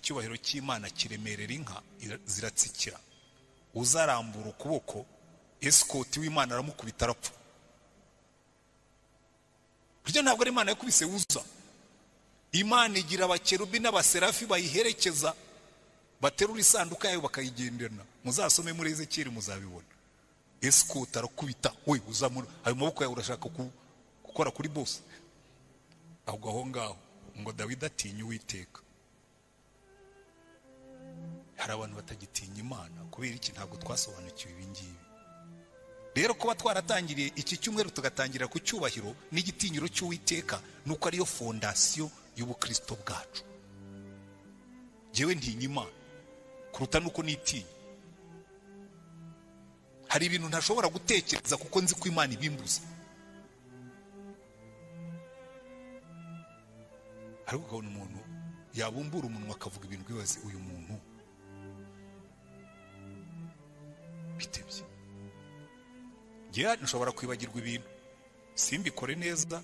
icyubahiro cy'Imana kiremerera inka ziratsikira, uzarambura ukuboko escort w'Imana aramukubita arapfa. Burya ntabwo ari Imana yakubise uza. Imana igira abakerubi n'abaserafi bayiherekeza, baterura isanduka yayo bakayigenderana. Muzasome muri Ezekiel muzabibona. Escort arakubita, we uzamura ayo maboko yawe urashaka gukora kuri boss. Ahubwo aho ngaho ngo Dawidi atinya Uwiteka. Hari abantu batagitinya Imana kubera iki? Ntabwo twasobanukiwe ibi ngibi. Rero kuba twaratangiriye iki cyumweru tugatangira ku cyubahiro n'igitinyiro cy'Uwiteka, nuko ariyo fondation y'ubukristo bwacu. Jewe ntinya Imana kuruta nuko nitinya. Hari ibintu ntashobora gutekereza kuko nzi ko Imana ibimbuza. Ariko ukabona umuntu yabumbura umunwa akavuga ibintu bibaze, uyu muntu bitebye. Ngewe nshobora kwibagirwa ibintu, simbikore neza,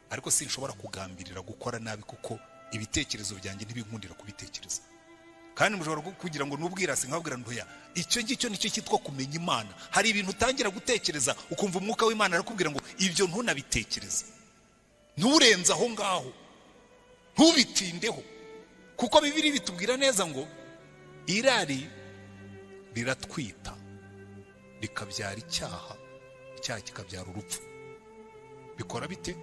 ariko sinshobora kugambirira gukora nabi kuko ibitekerezo byanjye ntibinkundira kubitekereza. Kandi mushobora kugira ngo nubwirase nkabwira ntoya, icyo ngicyo nicyo cyitwa kumenya Imana. Hari ibintu utangira gutekereza ukumva umwuka w'Imana arakubwira ngo ibyo ntunabitekereze, nturenze aho ngaho, ntubitindeho, kuko Bibiliya bitubwira neza ngo irari riratwita rikabyara icyaha, icyaha kikabyara urupfu. Bikora bite?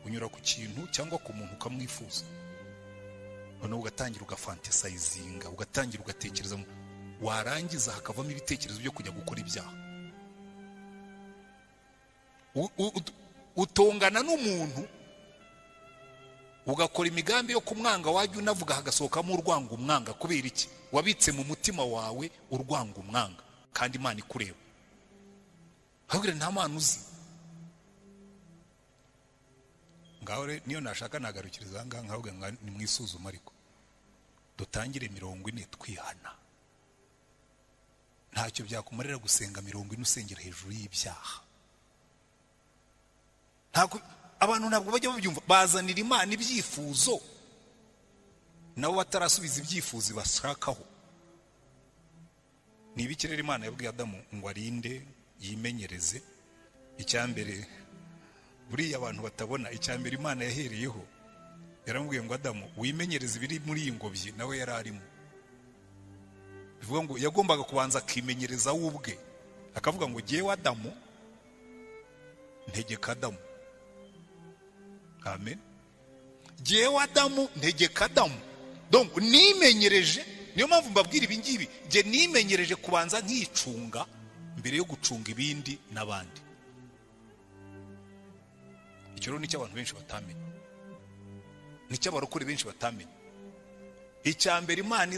Unyura ku kintu cyangwa ku muntu ukamwifuza, noneho ugatangira ugafantasizinga, ugatangira ugatekereza, warangiza hakavamo ibitekerezo byo kujya gukora ibyaha. Utongana n'umuntu ugakora imigambi yo kumwanga, wajya unavuga hagasohokamo urwanga umwanga. Kubera iki? Wabitse mu mutima wawe urwanga umwanga, kandi Imana ikureba. Ahubwo nta Mana uzi. Ngaho niyo nashaka nagarukiriza ngaha nkavuga ngo ni mwisuzuma, ariko dutangire 40 twihana. Ntacyo byakumarira gusenga 40 usengera hejuru y'ibyaha. Abantu ntabwo bajya babyumva, bazanira Imana ibyifuzo nabo batarasubiza ibyifuzo bashakaho. Nibikirere Imana yabwiye Adamu ngo arinde yimenyereze. Icyambere buriya abantu batabona, icyambere Imana yahereyeho yaramubwiye ngo Adamu wimenyereze ibiri muri iyi ngobyi nawe yararimo. Bivuga ngo yagombaga kubanza akimenyereza ubwe, akavuga ngo jyewe Adamu ntegeka Adamu. Amen. Jyewe Adamu ntegeka Adamu. Donc nimenyereje, niyo mpamvu mbabwira ibi ngibi, je nimenyereje kubanza nkicunga mbere yo gucunga ibindi n'abandi. Icyo rero nicyo abantu benshi batamenye, nicyo abarokore benshi batamenye. Icyambere Imana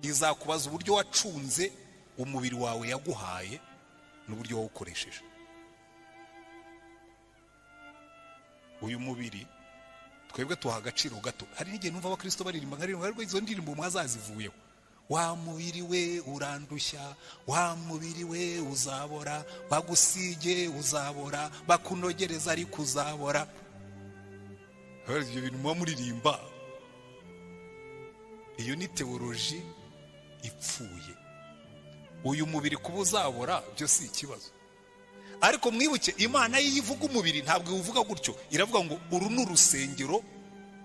izakubaza uburyo wacunze umubiri wawe yaguhaye n'uburyo wawukoresheje. Uyu mubiri twebwe tuha agaciro gato. Hari n'igihe numva abakristo baririmba ariko izo ndirimbo mwazazivuyeho. Wa mubiri we urandushya, wa mubiri we uzabora, bagusige uzabora, bakunogereza ariko uzabora. Hari ibyo bintu muba muririmba, iyo ni teoloji ipfuye. Uyu mubiri kuba uzabora byo si ikibazo, ariko mwibuke Imana yivuga umubiri ntabwo ivuga gutyo. Iravuga ngo uru ni urusengero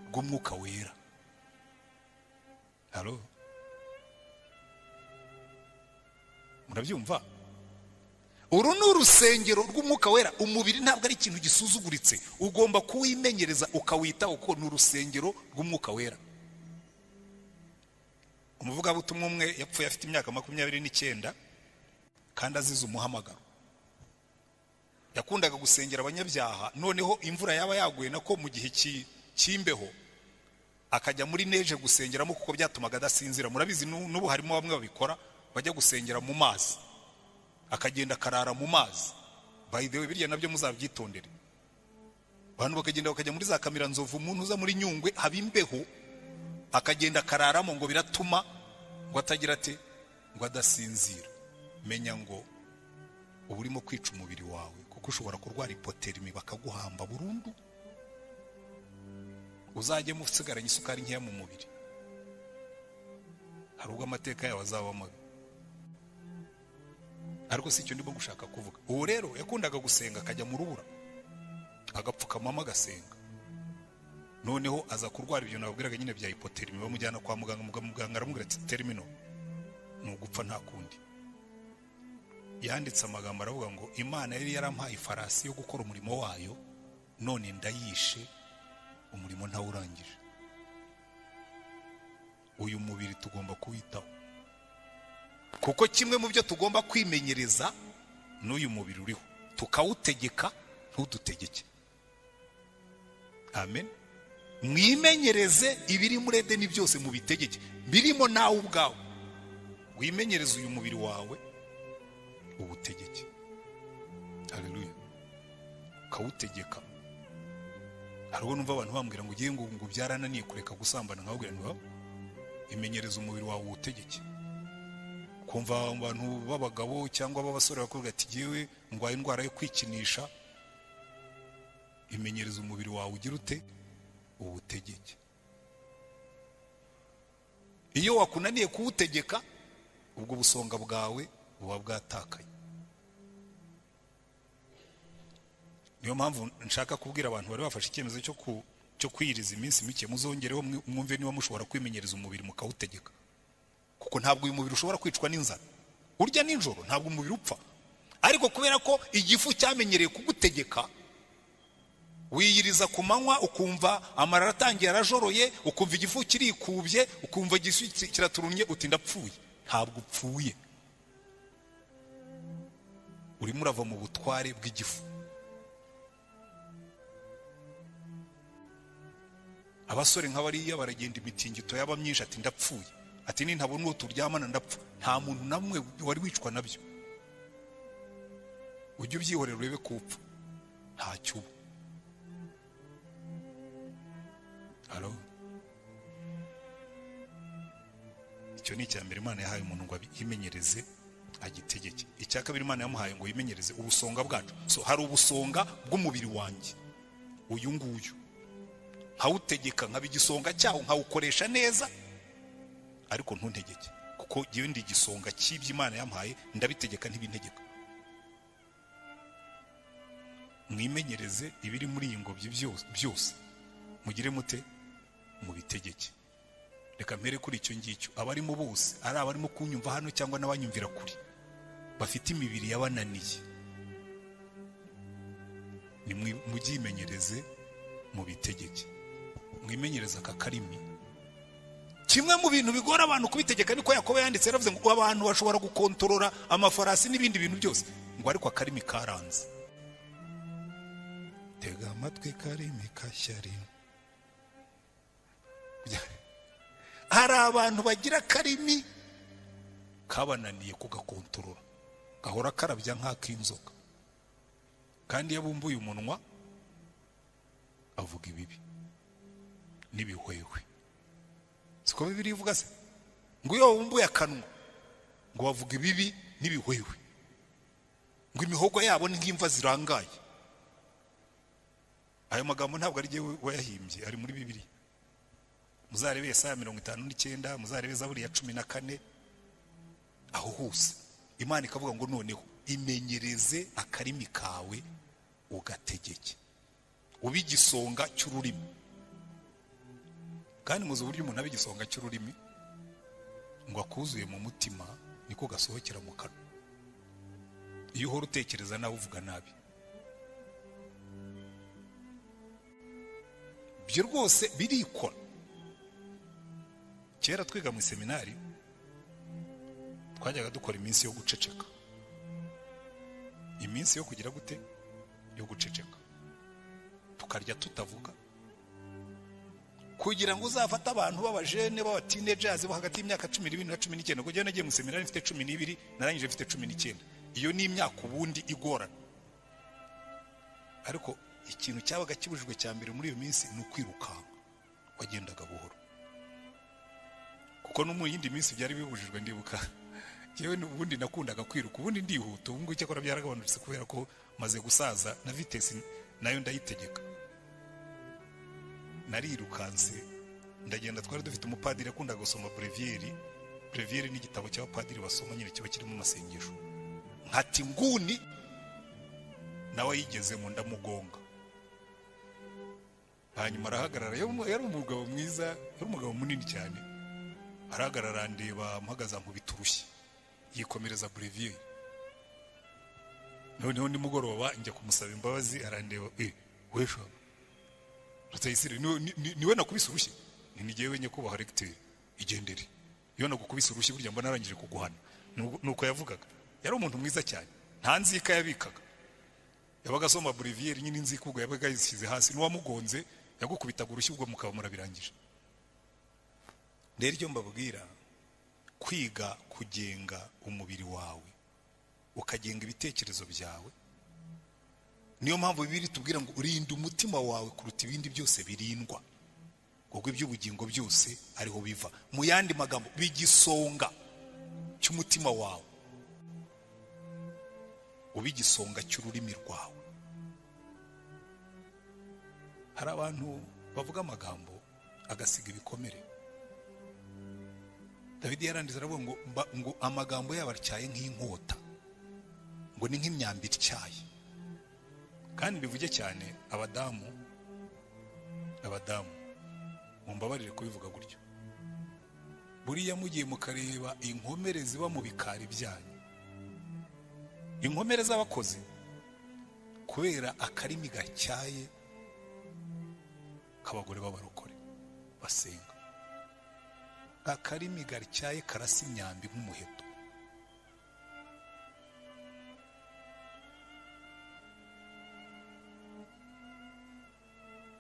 rw'Umwuka Wera. Halo, murabyumva? Uru ni urusengero rw'Umwuka Wera. Umubiri ntabwo ari ikintu gisuzuguritse, ugomba kuwimenyereza ukawitaho uko ni urusengero rw'Umwuka Wera. Umuvugabutumwa umwe yapfuye afite imyaka 29 kandi azize umuhamagaro. Yakundaga gusengera abanyabyaha, noneho imvura yaba yaguye nako mu gihe cy'imbeho akajya muri neje gusengeramo kuko byatumaga adasinzira. Murabizi n'ubu harimo bamwe babikora, bajya gusengera mu mazi, akagenda karara mu mazi. By the way, birya nabyo muzabyitondere. Abantu bakagenda bakajya muri za Kamira Nzovu, umuntu uza muri Nyungwe haba imbeho, akagenda kararamo ngo biratuma ngo atagira ate ngo adasinzira. Menya ngo uba urimo kwica umubiri wawe, kuko ushobora kurwara hipotermi bakaguhamba burundu. Uzajye musigaranye isukari nkeya mu mubiri. hari ubwo amateka yawe azaba mabi, ariko si icyo ndimo gushaka kuvuga. Uwo rero yakundaga gusenga, akajya mu rubura agapfukamamo agasenga, noneho aza kurwara ibyo nababwiraga nyine bya hipotermi, bamujyana kwa muganga, muganga aramubwira ati termino, ni ugupfa nta kundi. Yanditse amagambo aravuga ngo Imana yari yarampaye ifarasi yo gukora umurimo wayo, none ndayishe, umurimo ntawurangije. Uyu mubiri tugomba kuwitaho, kuko kimwe mu byo tugomba kwimenyereza n'uyu mubiri uriho, tukawutegeka ntudutegeke. Amen. Mwimenyereze ibiri muri Edeni byose mubitegeke, birimo nawe ubwawe. Wimenyereze uyu mubiri wawe ubutegeke. Haleluya. Kawutegeka. Hariho numva abantu bambwira ngo ugiye ngo byarananiye kureka gusambana, nkababwira nti imenyereza umubiri wawe ubutegeke. Kumva abantu b'abagabo cyangwa b'abasore bakubwira ati giwe ndwaye indwara yo kwikinisha, imenyereza umubiri wawe ugira ute ubutegeke. Iyo wakunaniye kuwutegeka, ubwo busonga bwawe buba bwatakaye. Niyo mpamvu nshaka kubwira abantu bari bafashe icyemezo cyo kwiyiriza iminsi mike, muzongereho mwumve niba mushobora kwimenyereza umubiri mukawutegeka, kuko ntabwo uyu mubiri ushobora kwicwa n'inzara. Urya nijoro ntabwo umubiri upfa, ariko kubera ko igifu cyamenyereye kugutegeka, wiyiriza ku manywa ukumva amarara atangiye arajoroye, ukumva igifu kirikubye, ukumva igifu kiraturunye, uti ndapfuye. Ntabwo upfuye, urimo urava mu butware bw'igifu. Abasore nk'abariya baragenda imitingito yaba myinshi, ati ndapfuye, ati nintabona uwo turyamana ndapfa. Nta muntu namwe wari wicwa nabyo. Ujye ubyihorera urebe kupfa, ntacyo uba. Halo. Icyo ni icya mbere Imana yahaye umuntu ngo yimenyereze agitegeke. Icya kabiri Imana yamuhaye ngo yimenyereze ubusonga bwacu. So hari ubusonga bw'umubiri wanjye, uyu nguyu nkawutegeka, nkaba igisonga cyawo, nkawukoresha neza, ariko ntuntegeke, kuko giwe ndi igisonga cy'ibyo Imana yamuhaye, ndabitegeka ntibintegeka. Mwimenyereze ibiri muri iyi ngobyi byose, mugire mute mubitegeke. Reka mpere kuri icyo ngicyo. Abarimo bose, ari abarimo kunyumva hano cyangwa n'abanyumvira kuri, bafite imibiri yabananiye, ni mubyimenyereze mubitegeke. Mwimenyereza aka karimi. Kimwe mu bintu bigora abantu kubitegeka niko Yakobo yanditse, yaravuze ngo abantu bashobora gukontorora amafarasi n'ibindi bintu byose, ngo ariko akarimi karanze. Tega amatwi karimi kashyari. Hari abantu bagira karimi kabananiye kugakontorora, gahora karabya nk'ak'inzoka, kandi iyo bumbuye umunwa avuga ibibi n'ibihwehwe. Siko Bibiliya ivuga se ngo iyo bumbuye akanwa ngo bavuga ibibi n'ibihwehwe, ngo imihogo yabo ni nk'imva zirangaye. Ayo magambo ntabwo ari jyewe wayahimbye, ari muri Bibiliya. Muzarebe Yesaya 59, muzarebe Zaburi ya 14, aho hose Imana ikavuga ngo noneho imenyereze akarimi kawe ugategeke, ubi igisonga cy'ururimi. Kandi muzi uburyo umuntu abigisonga cy'ururimi, ngo akuzuye mu mutima niko gasohokera mu kanwa. Iyo uhora utekereza nawe uvuga nabi, byo rwose birikora. Kera twiga mu seminari twajyaga dukora iminsi yo guceceka, iminsi yo kugira gute yo guceceka, tukarya tutavuga, kugira ngo uzafate abantu b'abajene b'aba teenagers bo hagati y'imyaka 12 na 19. Kuko nagiye mu seminari mfite 12, narangije mfite 19. Iyo ni imyaka ubundi igorana, ariko ikintu cyabaga kibujijwe cya mbere muri iyo minsi ni ukwirukanka, wagendaga buhoro. Kuko no mu yindi minsi byari bibujijwe, ndibuka yewe n'ubundi nakundaga kwiruka, ubundi ndihuta. Ubu ngubu cyakora byaragabanutse kubera ko maze gusaza na vitesse nayo ndayitegeka. Narirukanse ndagenda, twari dufite umupadiri akundaga gusoma brevieri, brevier ni igitabo cy'abapadiri basoma nyine kiba kirimo amasengesho. Nkati nguni nawe yigezemo ndamugonga, hanyuma arahagarara. Yari umugabo mwiza, yari umugabo munini cyane. Arahagarara andeba mpagaza nkubita urushyi, yikomereza brevier. Noneho nimugoroba njya kumusaba imbabazi, arandeba, wesha Rutayisire niwe nakubise urushyi? Ni jyewe nyekubaha recteur, igendere. Iyo nagukubise urushyi burya mba narangije kuguhana. Nuko yavugaga. Yari umuntu mwiza cyane, nta nzika yabikaga. Yabaga asoma brevier nyine inzika ubwo yabaga yisize hasi, n'uwamugonze yagukubitaga urushyi ubwo mukaba murabirangije. Rero mbabwira, kwiga kugenga umubiri wawe, ukagenga ibitekerezo byawe. Niyo mpamvu Bibiliya tubwira ngo urinde umutima wawe kuruta ibindi byose birindwa, kuko iby'ubugingo byose ariho biva. Mu yandi magambo, bigisonga cy'umutima wawe, ubigisonga cy'ururimi rwawe. Hari abantu bavuga amagambo agasiga ibikomere. Dawidi yarangiza aravuga ngo amagambo yabo atyaye nk'inkota, ngo ni nk'imyambi ityaye. Kandi bivuge cyane abadamu mumbabarire kubivuga gutyo. Buriya mugiye mukareba inkomere ziba mu bikari byanyu, inkomere z'abakozi, kubera akarimi gacyaye k'abagore b'abarokore basenga. Akarimi gacyaye karasa imyambi nk'umuheto.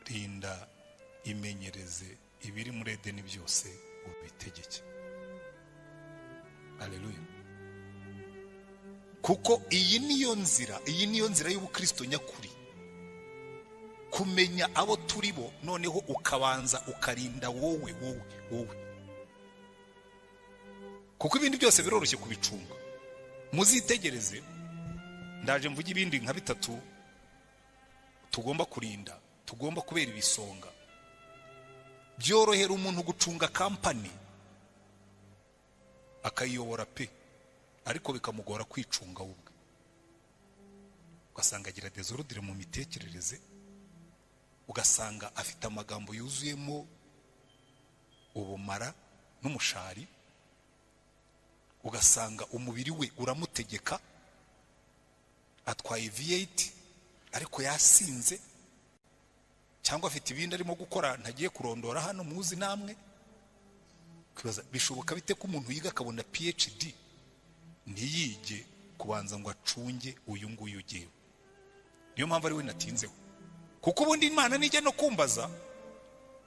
Rinda imenyereze ibiri muri Edeni byose ubitegeke. Haleluya. Kuko iyi niyo nzira y'ubukristo nyakuri. Kumenya abo turi bo, noneho ukabanza ukarinda wowe. Kuko ibindi byose biroroshye kubicunga. Muzitegereze, ndaje mvuge ibindi nka bitatu tugomba kurinda, tugomba kubera ibisonga. Byorohera umuntu gucunga kampani akayiyobora pe, ariko bikamugora kwicunga ubwe. Ugasanga agira desordre mu mitekerereze, ugasanga afite amagambo yuzuyemo ubumara n'umushari, ugasanga umubiri we uramutegeka, atwaye V8 ariko yasinze, cyangwa afite ibindi arimo gukora ntagiye kurondora hano muzi namwe. Kwibaza bishoboka bite ko umuntu yiga akabona PhD ntiyige kubanza ngo acunge uyu nguyu ugiye? Niyo mpamvu ari we natinzeho, kuko ubundi Imana nijya no kumbaza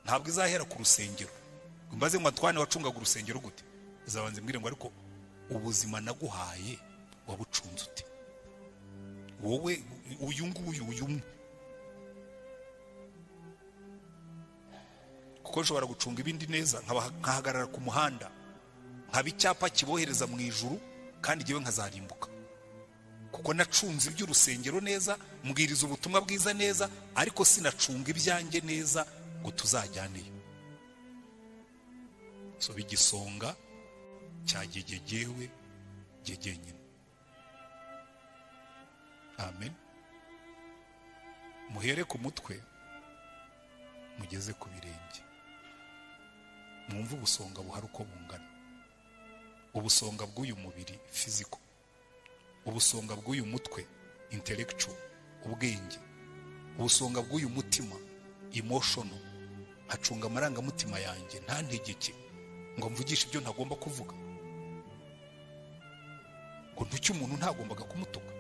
ntabwo izahera ku rusengero mbaze ngo atwane wacungaga urusengero gute. Izabanze mbwire ngo ariko ubuzima naguhaye wabucunze ute? Wowe uyu nguyu kuko nshobora gucunga ibindi neza, nkahagarara ku muhanda nkaba icyapa kibohereza mu ijuru, kandi jyewe nkazarimbuka kuko nacunze iby'urusengero neza, mbwiriza ubutumwa bwiza neza, ariko sinacunga ibyanjye neza ngo tuzajyaneyo. So bigisonga cyagegegewe gegenyine. Amen. Muhere ku mutwe mugeze ku birenge. Mwumva ubusonga buhari uko bungana. Ubusonga bw'uyu mubiri physical, ubusonga bw'uyu mutwe intellectual, ubwenge, ubusonga bw'uyu mutima emotional, hacunga amarangamutima yanjye nta ntegeke ngo mvugishe ibyo ntagomba kuvuga, ngo ntucye umuntu ntagombaga kumutuka.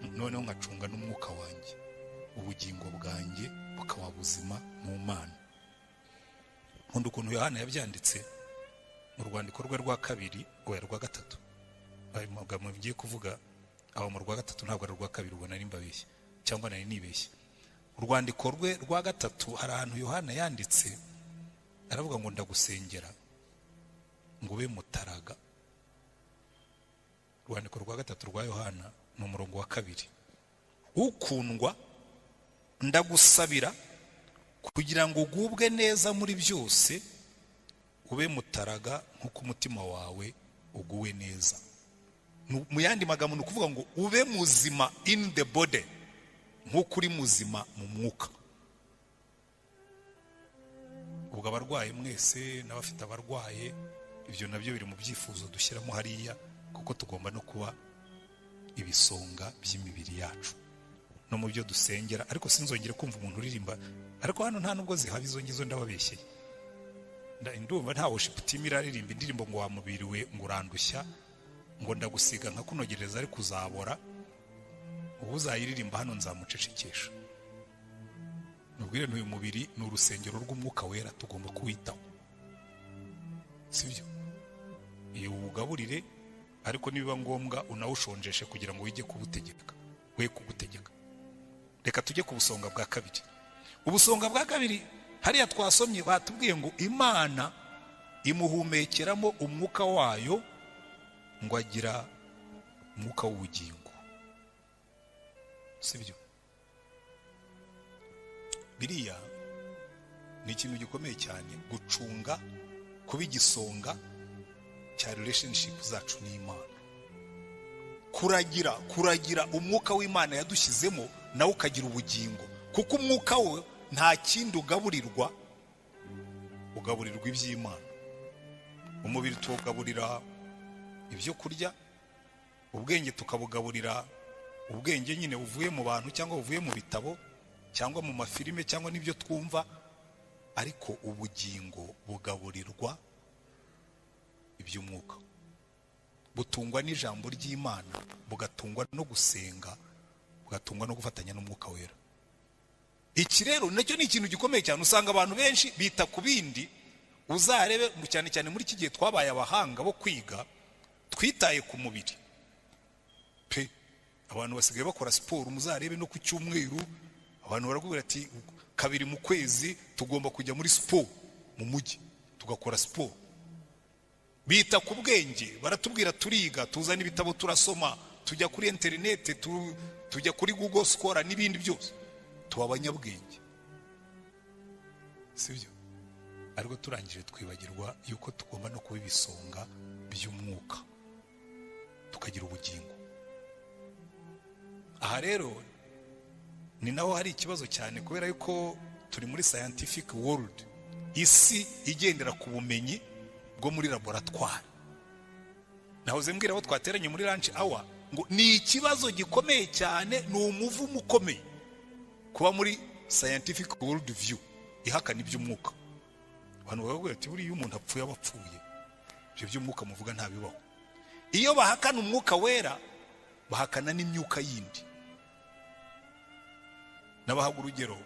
Noneho nkacunga n'umwuka wanjye, ubugingo bwanjye bukaba buzima mu Mana. Nkunda ukuntu Yohana yabyanditse mu rwandiko rwe rwa kabiri rwa gatatu. Ayo magambo ngiye kuvuga aho mu rwa gatatu ntabwo ari rwa kabiri, ubona ari mbabeshye cyangwa nari nibeshye. Urwandiko rwe rwa gatatu hari ahantu Yohana yanditse aravuga ngo ndagusengera ngo ube mutaraga. Urwandiko rwa gatatu rwa Yohana mu murongo wa kabiri, ukundwa ndagusabira kugira ngo ugubwe neza muri byose ube mutaraga nk'uko umutima wawe uguwe neza. Mu yandi magambo ni ukuvuga ngo ube muzima in the body nk'uko uri muzima mu mwuka. ubwo abarwaye mwese n'abafite abarwaye, ibyo nabyo biri mu byifuzo dushyiramo hariya, kuko tugomba no kuba ibisonga by'imibiri yacu no mu byo dusengera. Ariko sinzongere kumva umuntu uririmba, ariko hano nta nubwo zihaba izo ngizo, ndababeshyeye. Ndumva nta worship team iraririmba indirimbo ngo wa mubiri we ngo urandushya, ngo ndagusiga nka kunogereza ariko uzabora. Ubu uzayiririmba hano nzamucecekesha. Nubwire n'uyu mubiri ni urusengero rw'umwuka wera, tugomba kuwitaho, sibyo? Iyo ugaburire, ariko nibiba ngombwa unawushonjeshe kugira ngo wige kubutegeka, we kugutegeka. Reka tujye ku busonga bwa kabiri. Ubusonga bwa kabiri hariya twasomye batubwiye ngo Imana imuhumekeramo umwuka wayo ngo agira umwuka w'ubugingo, sibyo? Biriya ni ikintu gikomeye cyane, gucunga kuba igisonga cya relationship zacu n'Imana. Kuragira umwuka w'Imana yadushyizemo nawe ukagira ubugingo, kuko umwuka we nta kindi ugaburirwa iby'Imana. Umubiri tuwugaburira ibyo kurya, ubwenge tukabugaburira ubwenge nyine buvuye mu bantu cyangwa buvuye mu bitabo cyangwa mu mafilime cyangwa n'ibyo twumva, ariko ubugingo bugaburirwa iby'umwuka. Butungwa n'ijambo ry'Imana, bugatungwa no gusenga, bugatungwa no gufatanya n'umwuka wera. Iki rero nacyo ni ikintu gikomeye cyane. Usanga abantu benshi bita ku bindi, uzarebe cyane cyane muri iki gihe twabaye abahanga bo kwiga, twitaye ku mubiri pe. Abantu basigaye bakora siporo, muzarebe no ku cyumweru abantu barakubwira ati kabiri mu kwezi tugomba kujya muri siporo mu mujyi tugakora siporo. Bita ku bwenge, baratubwira turiga, tuzana ibitabo turasoma, tujya kuri internet, tujya kuri Google Scholar n'ibindi byose, tuba abanyabwenge, sibyo? Ariko turangije twibagirwa yuko tugomba no kuba ibisonga by'umwuka, tukagira ubugingo. Aha rero ni naho hari ikibazo cyane, kubera yuko turi muri scientific world, isi igendera ku bumenyi bwo muri laboratoire. Nahoze mbwira abo twateranye muri lunch hour ngo ni ikibazo gikomeye cyane, ni umuvumo ukomeye kuba muri scientific world view ihakana iby'umwuka. Abantu baravuga ati buriya umuntu apfuye abapfuye, ibyo by'umwuka muvuga nta bibaho. Iyo bahakana umwuka wera, bahakana n'imyuka yindi. Nabahaga urugero,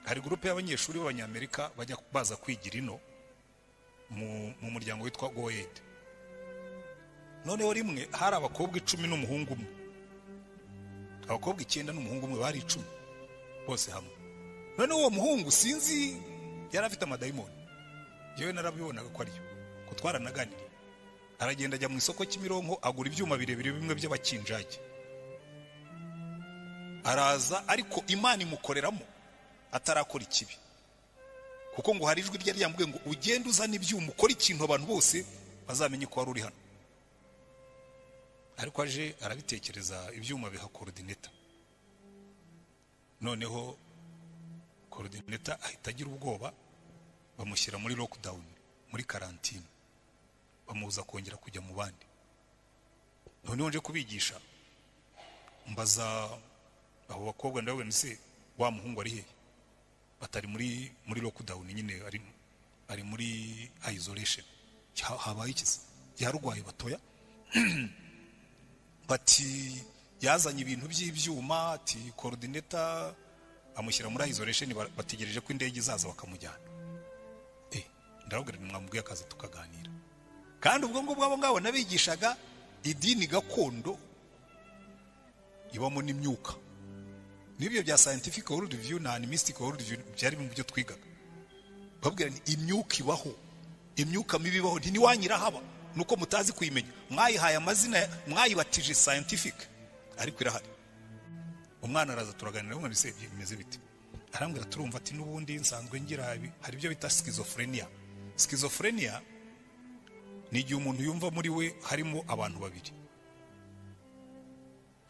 hari groupe y'abanyeshuri b'Abanyamerika bajya baza kwigira ino mu muryango witwa Goed. Noneho rimwe hari abakobwa 10 n'umuhungu umwe, abakobwa 9 n'umuhungu umwe, bari 10 bose hamwe. Noneho uwo muhungu sinzi yari afite amadayimoni, yewe narabibonaga ko ariyo, ko twaranaganiriye. Aragenda ajya mu isoko Kimironko agura ibyuma birebire bimwe by'abakinjage, araza, ariko Imana imukoreramo atarakora ikibi, kuko ngo hari ijwi rye ryambwiye ngo ugende uzana ibyuma ukora ikintu abantu bose bazamenye ko wari uri hano. Ariko aje arabitekereza, ibyuma biha coordinator. Noneho coordinator ahita agira ubwoba, bamushyira muri lockdown, muri karantine, bamubuza kongera kujya mu bandi. Noneho nje kubigisha, mbaza abo bakobwa, ndavuga nti se wa muhungu ari hehe? Batari muri lockdown nyine, ari muri isolation. Habaye ikiza, yarwaye batoya bati yazanye ibintu by'ibyuma, ati coordinator amushyira muri isolation, bategereje ko indege izaza bakamujyana. Ndavuga nti mwamubwiye akaza tukaganira. Kandi ubwo ngubwo abo ngabo nabigishaga idini gakondo ibamo n'imyuka. Nibyo bya scientific world view na mystical world view byari mu byo twigaga. Babwira ni imyuka ibaho, imyuka mibi ibaho, ntiwanyira haba, nuko mutazi kuyimenya. Mwayihaye amazina, mwayibatije scientific, ariko irahari. Umwana araza turaganira, ngo nise bimeze bite? Arambwira turumva ati n'ubundi nsanzwe ngira hari ibyo bita schizophrenia, Schizophrenia ni igihe umuntu yumva muri we harimo abantu babiri,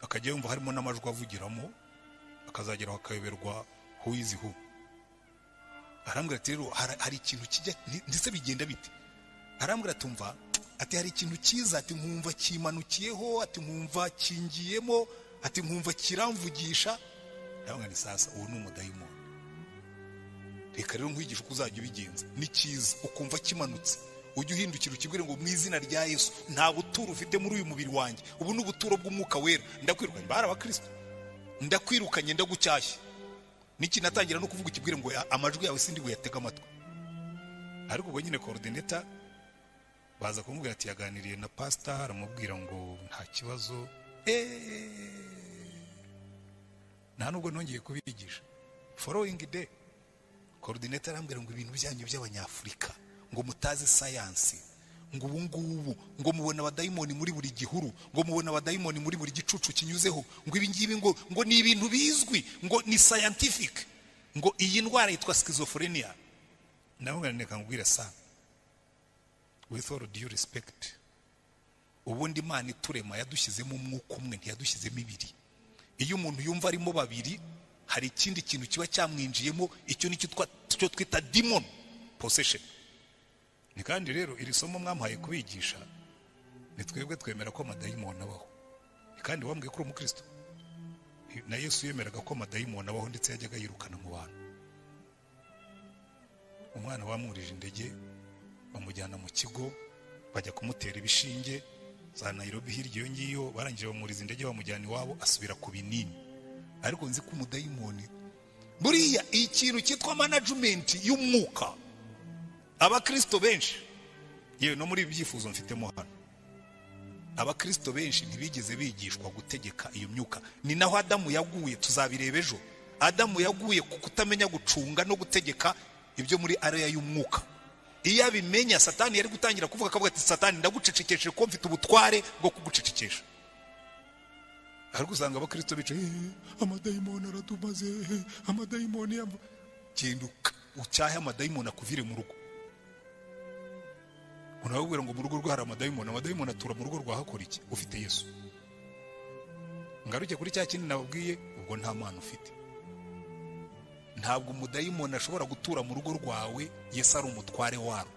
akajya yumva harimo n'amajwi avugiramo, akazageraho akayoberwa who is who. Arambwira ati rero hari ikintu kijya ndetse bigenda bite. Arambwira tumva ati hari ikintu cyiza, ati nkumva kimanukiyeho, ati nkumva kingiyemo, ati nkumva kiramvugisha. Ndabona ni sasa uwo ni umudayimoni. Reka rero nkwigisha uko uzajya ubigenza. Ni cyiza ukumva kimanutse, ujye uhindukira ukibwire ngo mu izina rya Yesu nta buturo ufite muri uyu mubiri wanjye, ubu ni ubuturo bw'umwuka wera, ndakwirukanye. Bari abakristo, ndakwirukanye ndagucyashye. Niki natangira no kuvuga ukibwire ngo amajwi yawe sindi buyatega amatwi. Ariko ubwo nyine coordinator baza kumubwira ati yaganiriye na pastor, aramubwira ngo nta kibazo. Nta nubwo nongeye kubigisha. Following day coordinator arambwira ngo ibintu byanyu by'abanyafrika ngo mutazi science, ngo ubu ngubu ngo mubona abadayimoni muri buri gihuru, ngo mubona abadayimoni muri buri gicucu kinyuzeho, ngo ibi ngibi ngo ni ibintu bizwi, ngo ni scientific, ngo iyi ndwara yitwa schizophrenia. Ndabona neka ngubwira sana, with all due respect, ubundi Imana iturema yadushyizemo umwuka umwe, ntiyadushyizemo ibiri. Iyo umuntu yumva arimo babiri, hari ikindi kintu kiba cyamwinjiyemo, icyo nicyo twita demon possession. Ni kandi rero iri somo mwamuhaye kubigisha, ni twebwe twemera ko amadayimoni abaho. Ni kandi wambwiye ko umukristo na Yesu yemeraga ko amadayimoni abaho, ndetse yajyaga yirukana mu bantu. Umwana wamurije indege bamujyana mu kigo, bajya kumutera ibishinge za Nairobi hirya iyo ngiyo, barangije bamuriza indege bamujyana iwabo, asubira ku binini. Ariko nzi ko umudayimoni buriya ikintu cyitwa management y'umwuka, abakristo benshi, yewe no muri ibyifuzo mfitemo hano, abakristo benshi ntibigeze bigishwa gutegeka iyo myuka. Ni naho Adamu yaguye, tuzabireba ejo. Adamu yaguye ku kutamenya gucunga no gutegeka ibyo muri area y'umwuka. Iyo abimenya, Satani yari gutangira kuvuga, akavuga ati Satani ndagucecekeshe ko mfite ubutware bwo kugucecekesha. Ariko usanga abakristo bicaye, amadayimoni aradumaze, amadayimoni yambo. Genda ucyahe amadayimoni akuvire mu rugo. Unabwira ngo mu rugo rwa hari amadayimoni, amadayimoni atura mu rugo rwa hakora iki? Ufite Yesu. Ngaruke kuri cya kindi nababwiye, ubwo nta mana ufite. Ntabwo umudayimoni ashobora gutura mu rugo rwawe Yesu ari umutware waro.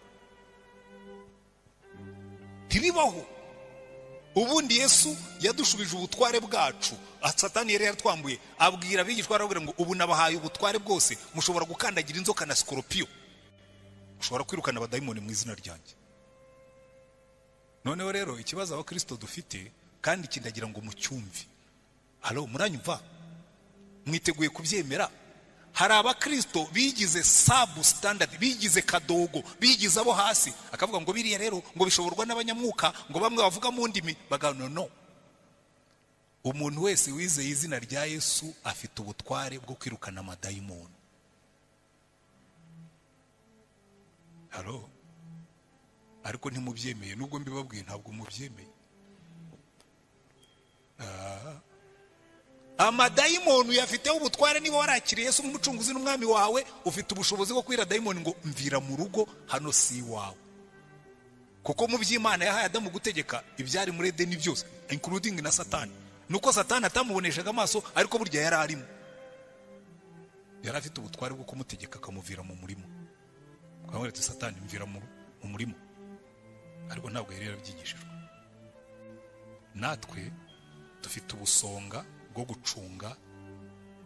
Ntibibaho. Ubundi Yesu yadushubije ubutware bwacu. Satani yari yatwambuye, abwira abigishwa arabwira ngo ubu nabahaye ubutware bwose, mushobora gukandagira inzoka na scorpion, mushobora kwirukana abadayimoni mu izina ryanjye. Noneho rero ikibazo abakristo dufite, kandi kindagira ngo mucyumve. Halo, muranyumva? Mwiteguye kubyemera? Hari abakristo bigize substandard, bigize kadogo, bigize abo hasi, akavuga ngo biriya rero ngo bishoborwa n'abanyamwuka, ngo bamwe bavuga mu ndimi, bagano no. Umuntu wese wizeye izina rya Yesu afite ubutware bwo kwirukana amadayimoni. Halo, ariko ntimubyemeye, nubwo mbibabwiye ntabwo mubyemeye. Amadayimoni yafiteho ubutware. Niba warakiriye Yesu nk'umucunguzi n'umwami wawe, ufite ubushobozi bwo kwira dayimoni ngo mvira mu rugo, hano si wawe. Kuko mu by'Imana yahaye Adamu gutegeka ibyari muri Edeni byose, including na Satani. Nuko Satani atamuboneshaga amaso, ariko burya yari arimo. Yari afite ubutware bwo kumutegeka akamuvira mu murimo. Kwamweretse Satani mvira mu murimo. Ariko ntabwo yari yarabyigishijwe. Natwe dufite ubusonga bwo gucunga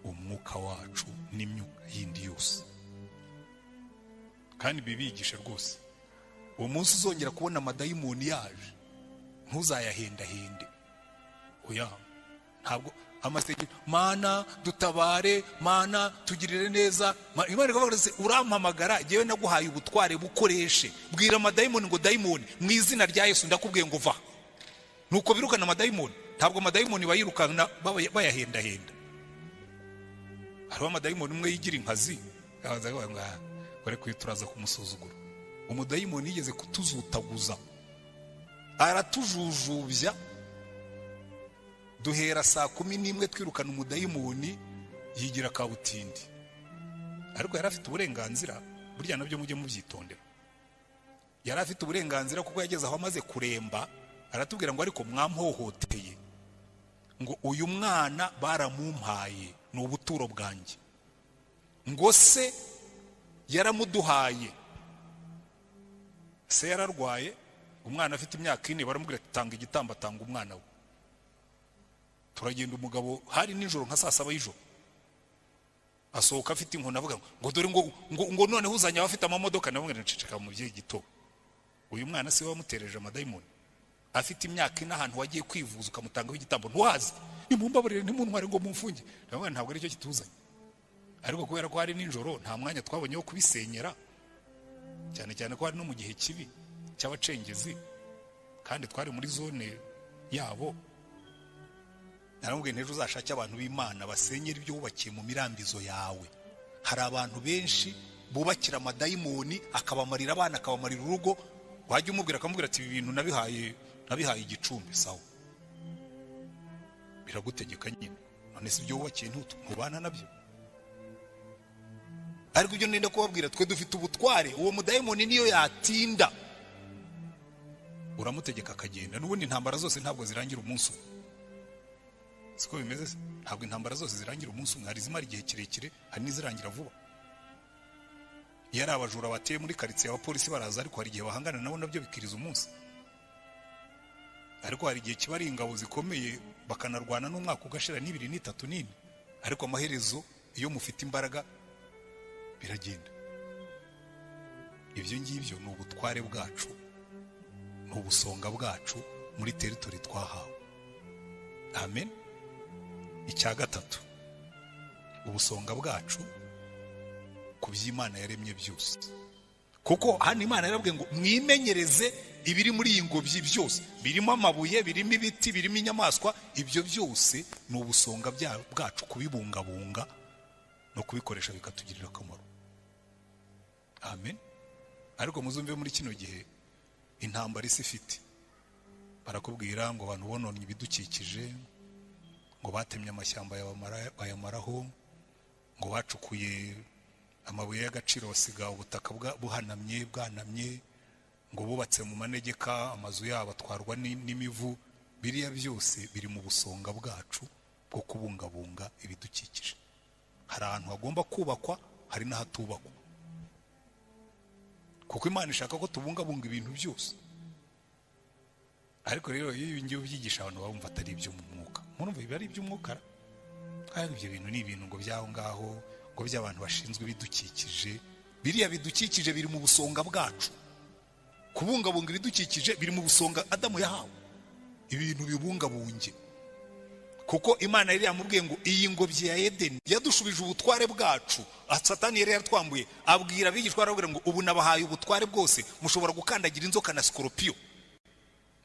umwuka wacu n'imyuka yindi yose. Kandi bibigishe rwose. Uwo munsi uzongera kubona amadayimoni yaje, ntuzayahendahende. Oya, ntabwo amasege Mana dutabare, Mana tugirire neza. Imana ikavuga ati urampamagara, jewe naguhaye ubutware bukoreshe. Bwira amadayimoni ngo dayimoni mu izina rya Yesu ndakubwiye ngo va. Nuko birukana amadayimoni. Ntabwo amadayimoni bayirukana bayahendahenda. Hariho amadayimoni umwe yigira inkazi, yabanza ngo gore kwituraza kumusuzugura. Umudayimoni yigeze kutuzutaguza, aratujujubya. Duhera saa 11 twirukana umudayimoni, yigira kabutindi. Ariko yari afite uburenganzira, burya nabyo mujye mubyitondera. yari afite uburenganzira kuko yageze aho amaze kuremba. Aratubwira ngo ariko mwamhohoteye, ngo uyu mwana baramumpaye, ni ubuturo bwanjye. Ngo se yaramuduhaye. Se yararwaye, umwana afite imyaka 4, baramubwira ati tanga igitambo, atanga umwana we. Turagenda, umugabo hari nijoro nka saa 7 y'ijoro, asohoka afite inkoni avuga ngo dore ngo none huzanye abafite amamodoka. Nabwo nceceka mu byeyi gito. Uyu mwana se wamutereje amadayimoni, afite imyaka 4 ahantu wagiye kwivuza ukamutangaho igitambo ntuhazi. Nimumbabarire ntimuntware ngo mumfunge. Nabwo ntabwo ari cyo kituzanye. Ariko kubera ko hari nijoro nta mwanya twabonye wo kubisenyera, cyane cyane ko hari no mu gihe kibi cy'abacengezi kandi twari muri zone yabo. Naramubwiye ntejo uzashake abantu b'Imana basenyera ibyo wubakiye mu mirambizo yawe. Hari abantu benshi bubakira amadayimoni, akabamarira abana, akabamarira urugo. Wajya umubwira akamubwira ati ibi bintu nabihaye igicumbi. Sawa, biragutegeka nyine, none si ibyo wubakiye ntubana nabyo. Ariko ibyo nenda kubabwira, twe dufite ubutware. Uwo mudayimoni niyo yatinda uramutegeka akagenda. N'ubundi intambara zose ntabwo zirangira umunsi umwe. Siko bimeze se? Ntabwo intambara zose zirangira umunsi umwe. Hari zimara igihe kirekire, hari n'izirangira vuba. Iyo ari abajura bateye muri karitsiye, abapolisi baraza, ariko hari igihe bahangana nabo nabyo bikiriza umunsi. Ariko hari igihe kiba ari ingabo zikomeye bakanarwana n'umwaka ugashira n'2 n'3 n'4, ariko amaherezo iyo mufite imbaraga biragenda. Ibyo ngibyo ni ubutware bwacu, ni ubusonga bwacu muri teritori twahawe. Amen. Icya gatatu, ubusonga bwacu ku by'Imana yaremye byose. Kuko hano Imana yarabwiye ngo mwimenyereze ibiri muri iyi ngobyi byose, birimo amabuye, birimo ibiti, birimo inyamaswa. Ibyo byose ni ubusonga bwacu, kubibungabunga no kubikoresha bikatugirira akamaro. Amen. Ariko muzumve muri kino gihe intambara isi ifite, barakubwira ngo abantu bononye ibidukikije, ngo batemye amashyamba bayamaraho, ngo bacukuye amabuye y'agaciro basiga ubutaka bwanamye, ngo bubatse mu manegeka, amazu yabo atwarwa n'imivu. Biriya byose biri mu busonga bwacu bwo kubungabunga ibidukikije. Hari ahantu hagomba kubakwa, hari n'ahatubakwa, kuko Imana ishaka ko tubungabunga ibintu byose. Ariko rero iyo ngiye ubyigisha abantu bumva atari ibyo mu mwuka, murumva biba ari iby'umwuka. Kandi ibyo bintu ni ibintu ngo byaho ngaho, ngo by'abantu bashinzwe ibidukikije. Biriya bidukikije biri mu busonga bwacu. Kubungabunga ibidukikije biri mu busonga Adamu yahawe, ibintu bibungabunge. Kuko Imana yari yamubwiye ngo iyi ngobyi ya Edeni yadushubije ubutware bwacu. Satani yari yatwambuye, abwira abigishwa arabwira ngo ubu nabahaye ubutware bwose, mushobora gukandagira inzoka na skorpiyo,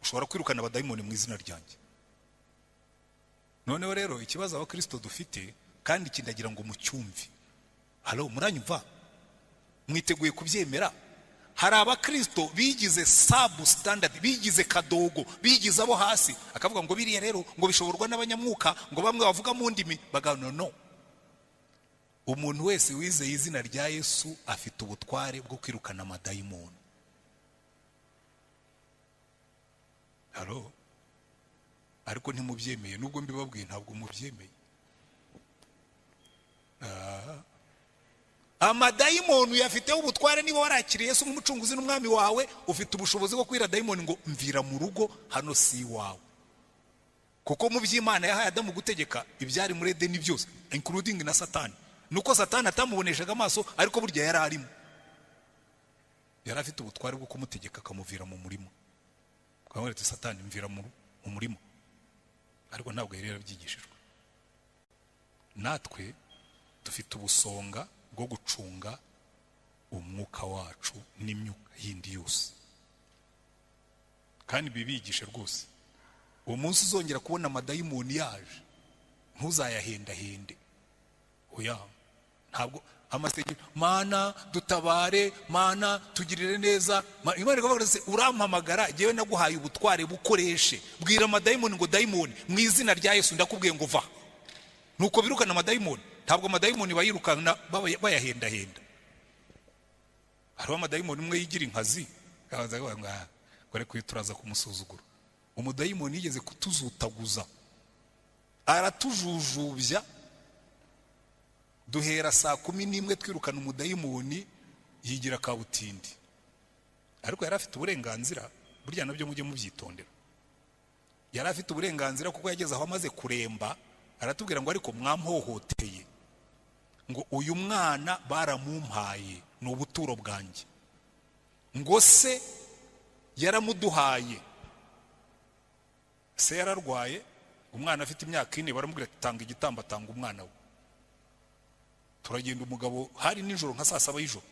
ushobora kwirukana abadayimoni mu izina ryanjye. Noneho rero ikibazo abakristo dufite, kandi kindagira ngo mucyumve. Halo, muranyumva? Mwiteguye kubyemera? Hari abakristo bigize substandard, bigize kadogo, bigize abo hasi, akavuga ngo biriya rero ngo bishoborwa n'abanyamwuka, ngo bamwe bavuga mu ndimi. No. Umuntu wese wizeye izina rya Yesu afite ubutware bwo kwirukana amadayimoni. Halo, ariko ntimubyemeye. Nubwo mbibabwiye ntabwo mubyemeye. Amadayimoni yafiteho ubutware. Niba warakiriye Yesu nk'umucunguzi n'umwami wawe, ufite ubushobozi bwo kwira dayimoni ngo mvira mu rugo, hano si wawe. Kuko mu by'Imana yahaye Adamu gutegeka ibyari muri Edeni byose, including na Satani. Nuko Satani atamuboneshaga amaso, ariko burya yari arimo. Yari afite ubutware bwo kumutegeka akamuvira mu murimo. Kwamweretse Satani mvira mu murimo, ariko ntabwo yari yarabyigishijwe. Natwe dufite ubusonga bwo gucunga umwuka wacu n'imyuka yindi yose, kandi bibigishe rwose. Uwo munsi uzongera kubona amadayimoni yaje, ntuzayahendahende. Oya, ntabwo amasegeko Mana dutabare, Mana tugirire neza. Imana ikavuga ati urampamagara, jewe naguhaye ubutware, bukoreshe. Bwira amadayimoni ngo dayimoni mu izina rya Yesu ndakubwiye ngo va. Nuko birukana amadayimoni. Ntabwo amadayimoni bayirukana bayahendahenda. Hariho amadayimoni umwe yigira inkazi, kabaza ngo gore kwituraza kumusuzugura. Umudayimoni yigeze kutuzutaguza, aratujujubya, duhera saa 11 twirukana umudayimoni yigira kabutindi. Ariko yari afite uburenganzira, burya nabyo mujye mubyitondera. Yari afite uburenganzira kuko yageze aho amaze kuremba, aratubwira ngo ariko mwamhohoteye, ngo uyu mwana baramumpaye ni ubuturo bwanjye, ngo se yaramuduhaye. Se yararwaye, umwana afite imyaka 4, baramubwira ati tanga igitambo, atanga umwana we. Turagenda, umugabo hari nijoro nka saa 7 y'ijoro,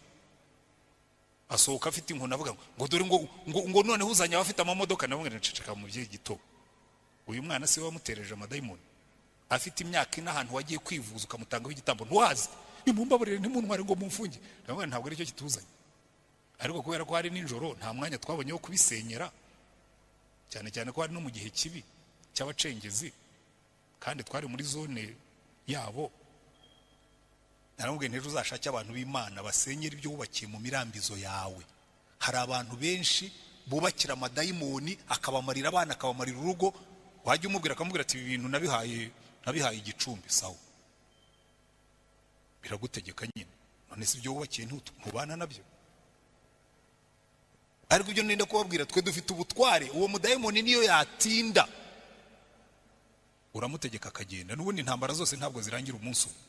asohoka afite inkoni avuga ngo dore ngo noneho uzanye abafite amamodoka. Nabwo nceceka mu bye gito, uyu mwana se wamutereje amadayimoni, afite imyaka 4 ahantu wagiye kwivuza ukamutangaho igitambo ntuwazi, nimumbaburire ntimuntware ngo mumfunge. Nabwo ntabwo ari cyo kituzanye. Ariko kubera ko hari nijoro nta mwanya twabonye wo kubisenyera, cyane cyane ko hari no mu gihe kibi cy'abacengezi, kandi twari muri zone yabo. Naramubwiye ntejo uzashake abantu b'Imana basenyera ibyo wubakiye mu mirambizo yawe. Hari abantu benshi bubakira amadayimoni, akabamarira abana, akabamarira urugo. Wajya umubwira akamubwira ati ibi bintu nabihaye igicumbi. Sawa, biragutegeka nyine, none si ibyo wubakiye ntubana nabyo. Ariko ibyo nenda kubabwira, twe dufite ubutware. Uwo mudayimoni niyo yatinda uramutegeka akagenda. N'ubundi intambara zose ntabwo zirangira umunsi umwe,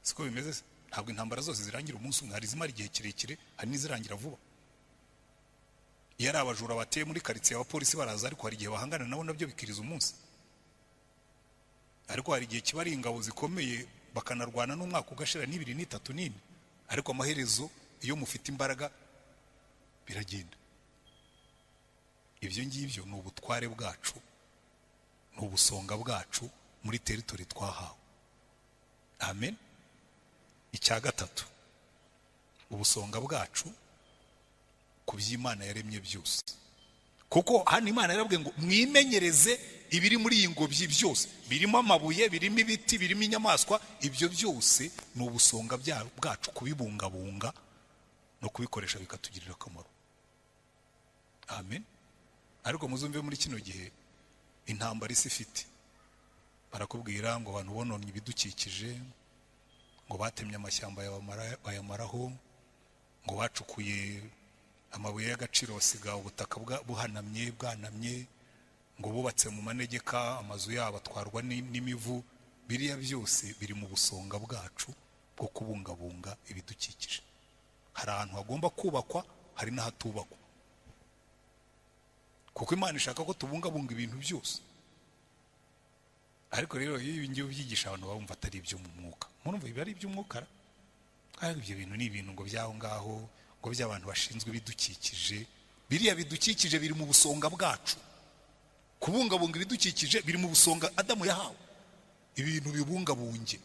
siko bimeze se? Ntabwo intambara zose zirangira umunsi umwe, hari izimara igihe kirekire, hari n'izirangira vuba. Iyo ari abajura bateye muri karitsiye, abapolisi baraza, ariko hari igihe bahangana nabo nabyo bikiriza umunsi. Ariko hari igihe kiba ari ingabo zikomeye, bakanarwana n'umwaka ugashira n'ibiri n'itatu n'ine, ariko amaherezo iyo mufite imbaraga biragenda. Ibyo ngibyo ni ubutware bwacu, ni ubusonga bwacu muri teritori twahawe. Amen. Icya gatatu, ubusonga bwacu ku by'Imana yaremye byose. Kuko hano Imana yarabwiye ngo mwimenyereze ibiri muri iyi ngobyi byose, birimo amabuye, birimo ibiti, birimo inyamaswa. Ibyo byose ni ubusonga bwacu, kubibungabunga no kubikoresha bikatugirira akamaro. Amen. Ariko muzumve muri kino gihe intambara isi ifite, barakubwira ngo abantu bononye ibidukikije, ngo batemye amashyamba bayamaraho, ngo bacukuye amabuye y'agaciro basiga ubutaka buhanamye, bwanamye, ngo bubatse mu manegeka, amazu yabo atwarwa n'imivu. Biriya byose biri mu busonga bwacu bwo kubungabunga ibidukikije. Hari ahantu hagomba kubakwa, hari n'ahatubakwa, kuko Imana ishaka ko tubungabunga ibintu byose. Ariko rero iyo ibi ngiye byigisha abantu bumva atari ibyo mu mwuka, murumva ibi ari iby'umwuka. Ariko ibyo bintu ni ibintu ngo byaho ngaho, ngo by'abantu bashinzwe ibidukikije. Biriya bidukikije biri mu busonga bwacu. Kubungabunga ibidukikije biri mu busonga Adamu yahawe, ibintu bibungabunge.